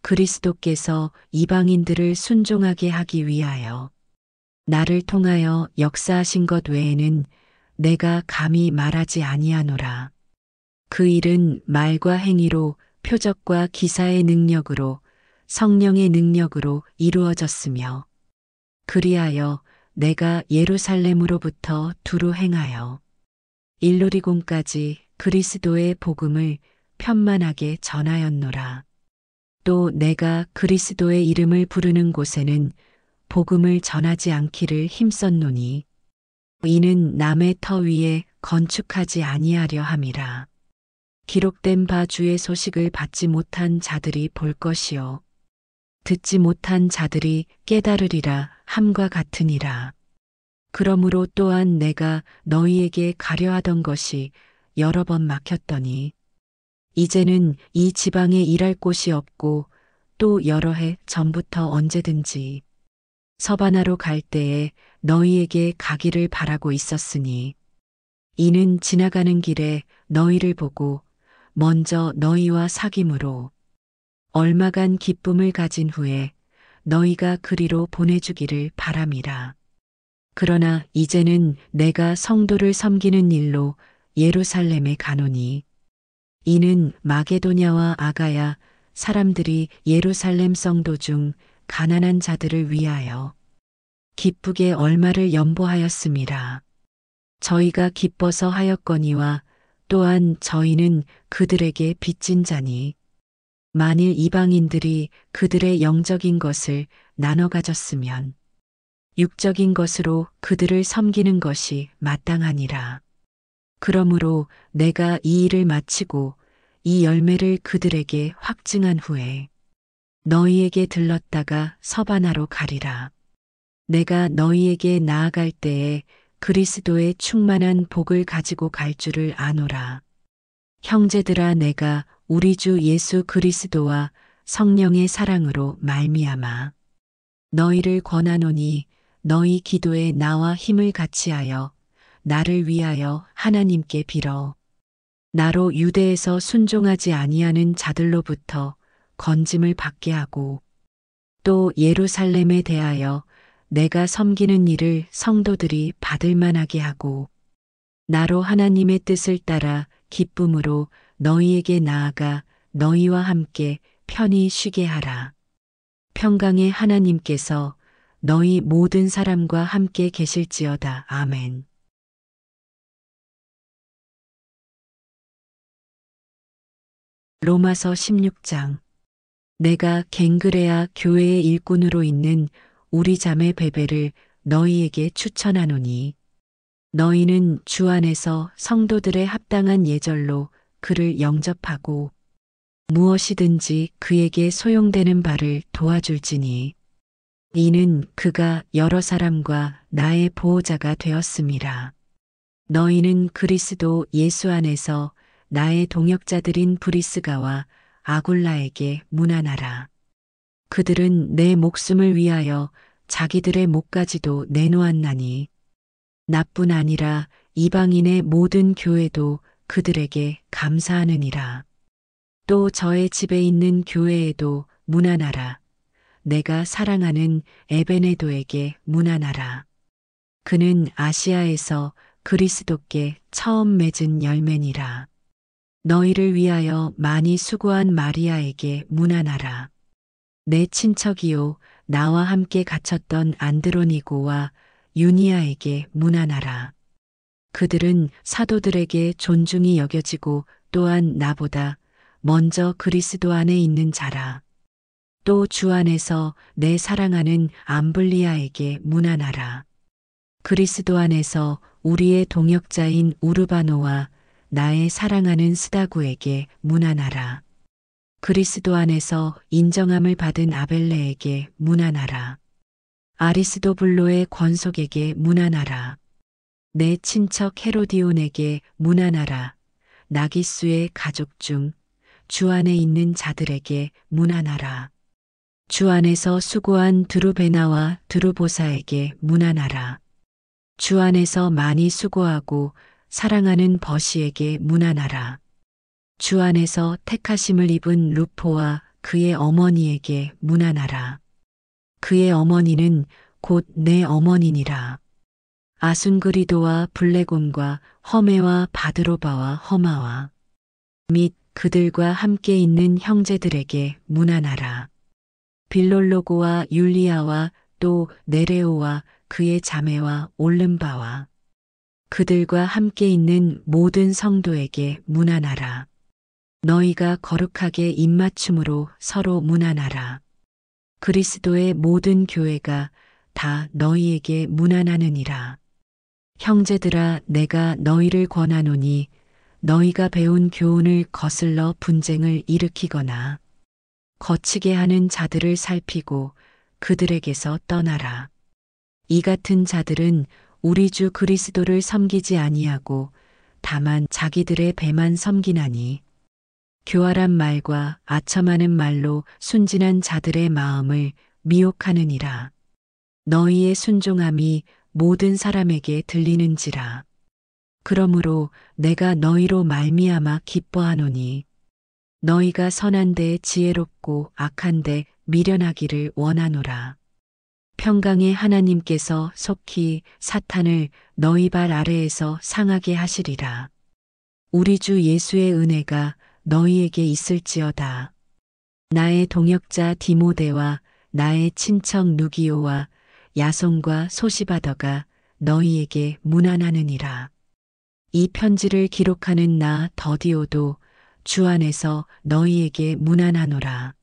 A: 그리스도께서 이방인들을 순종하게 하기 위하여 나를 통하여 역사하신 것 외에는 내가 감히 말하지 아니하노라. 그 일은 말과 행위로 표적과 기사의 능력으로 성령의 능력으로 이루어졌으며 그리하여 내가 예루살렘으로부터 두루 행하여 일루리곤까지 그리스도의 복음을 편만하게 전하였노라. 또 내가 그리스도의 이름을 부르는 곳에는 복음을 전하지 않기를 힘썼노니 이는 남의 터 위에 건축하지 아니하려 함이라. 기록된 바 주의 소식을 받지 못한 자들이 볼 것이요 듣지 못한 자들이 깨달으리라 함과 같으니라. 그러므로 또한 내가 너희에게 가려 하던 것이 여러 번 막혔더니 이제는 이 지방에 일할 곳이 없고 또 여러 해 전부터 언제든지 서바나로 갈 때에 너희에게 가기를 바라고 있었으니 이는 지나가는 길에 너희를 보고 먼저 너희와 사귐으로 얼마간 기쁨을 가진 후에 너희가 그리로 보내주기를 바람이라. 그러나 이제는 내가 성도를 섬기는 일로 예루살렘에 가노니 이는 마게도냐와 아가야 사람들이 예루살렘 성도 중 가난한 자들을 위하여 기쁘게 얼마를 연보하였음이라. 저희가 기뻐서 하였거니와 또한 저희는 그들에게 빚진 자니 만일 이방인들이 그들의 영적인 것을 나눠 가졌으면 육적인 것으로 그들을 섬기는 것이 마땅하니라. 그러므로 내가 이 일을 마치고 이 열매를 그들에게 확증한 후에 너희에게 들렀다가 서바나로 가리라. 내가 너희에게 나아갈 때에 그리스도의 충만한 복을 가지고 갈 줄을 아노라. 형제들아 내가 우리 주 예수 그리스도와 성령의 사랑으로 말미암아 너희를 권하노니 너희 기도에 나와 힘을 같이하여 나를 위하여 하나님께 빌어 나로 유대에서 순종하지 아니하는 자들로부터 건짐을 받게 하고 또 예루살렘에 대하여 내가 섬기는 일을 성도들이 받을 만하게 하고 나로 하나님의 뜻을 따라 기쁨으로 너희에게 나아가 너희와 함께 편히 쉬게 하라. 평강의 하나님께서 너희 모든 사람과 함께 계실지어다. 아멘. 로마서 16장. 내가 갱그레아 교회의 일꾼으로 있는 우리 자매 베베를 너희에게 추천하노니 너희는 주 안에서 성도들의 합당한 예절로 그를 영접하고 무엇이든지 그에게 소용되는 바를 도와줄지니 이는 그가 여러 사람과 나의 보호자가 되었음이라. 너희는 그리스도 예수 안에서 나의 동역자들인 브리스가와 아굴라에게 문안하라. 그들은 내 목숨을 위하여 자기들의 목까지도 내놓았나니 나뿐 아니라 이방인의 모든 교회도 그들에게 감사하느니라. 또 저의 집에 있는 교회에도 문안하라. 내가 사랑하는 에베네도에게 문안하라. 그는 아시아에서 그리스도께 처음 맺은 열매니라. 너희를 위하여 많이 수고한 마리아에게 문안하라. 내 친척이요 나와 함께 갇혔던 안드로니고와 유니아에게 문안하라. 그들은 사도들에게 존중이 여겨지고 또한 나보다 먼저 그리스도 안에 있는 자라. 또 주 안에서 내 사랑하는 암블리아에게 문안하라. 그리스도 안에서 우리의 동역자인 우르바노와 나의 사랑하는 스다구에게 문안하라. 그리스도 안에서 인정함을 받은 아벨레에게 문안하라. 아리스도블로의 권속에게 문안하라. 내 친척 헤로디온에게 문안하라. 나기수의 가족 중 주 안에 있는 자들에게 문안하라. 주 안에서 수고한 드루베나와 드루보사에게 문안하라. 주 안에서 많이 수고하고 사랑하는 버시에게 문안하라. 주 안에서 택하심을 입은 루포와 그의 어머니에게 문안하라. 그의 어머니는 곧 내 어머니니라. 아순그리도와 블레곤과 허메와 바드로바와 허마와 및 그들과 함께 있는 형제들에게 문안하라. 빌롤로고와 율리아와 또 네레오와 그의 자매와 올름바와 그들과 함께 있는 모든 성도에게 문안하라. 너희가 거룩하게 입맞춤으로 서로 문안하라. 그리스도의 모든 교회가 다 너희에게 문안하느니라. 형제들아 내가 너희를 권하노니 너희가 배운 교훈을 거슬러 분쟁을 일으키거나 거치게 하는 자들을 살피고 그들에게서 떠나라. 이 같은 자들은 우리 주 그리스도를 섬기지 아니하고 다만 자기들의 배만 섬기나니 교활한 말과 아첨하는 말로 순진한 자들의 마음을 미혹하느니라. 너희의 순종함이 모든 사람에게 들리는지라. 그러므로 내가 너희로 말미암아 기뻐하노니 너희가 선한 데 지혜롭고 악한 데 미련하기를 원하노라. 평강의 하나님께서 속히 사탄을 너희 발 아래에서 상하게 하시리라. 우리 주 예수의 은혜가 너희에게 있을지어다. 나의 동역자 디모데와 나의 친척 누기오와 야손과 소시바더가 너희에게 문안하느니라. 이 편지를 기록하는 나 더디오도 주 안에서 너희에게 문안하노라.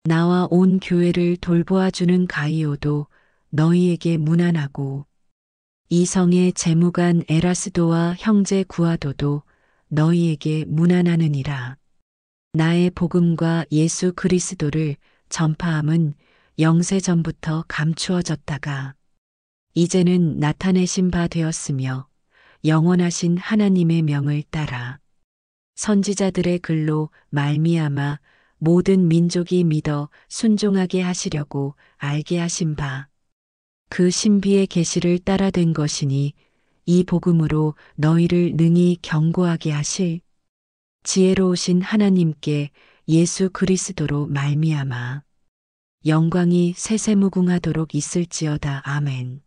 A: 나와 온 교회를 돌보아주는 가이오도 너희에게 문안하고 이 성의 재무관 에라스도와 형제 구아도도 너희에게 문안하느니라. 나의 복음과 예수 그리스도를 전파함은 영세전부터 감추어졌다가 이제는 나타내신 바 되었으며 영원하신 하나님의 명을 따라 선지자들의 글로 말미암아 모든 민족이 믿어 순종하게 하시려고 알게 하신 바 그 신비의 계시를 따라 된 것이니 이 복음으로 너희를 능히 경고하게 하실 지혜로우신 하나님께 예수 그리스도로 말미암아 영광이 세세무궁하도록 있을지어다. 아멘.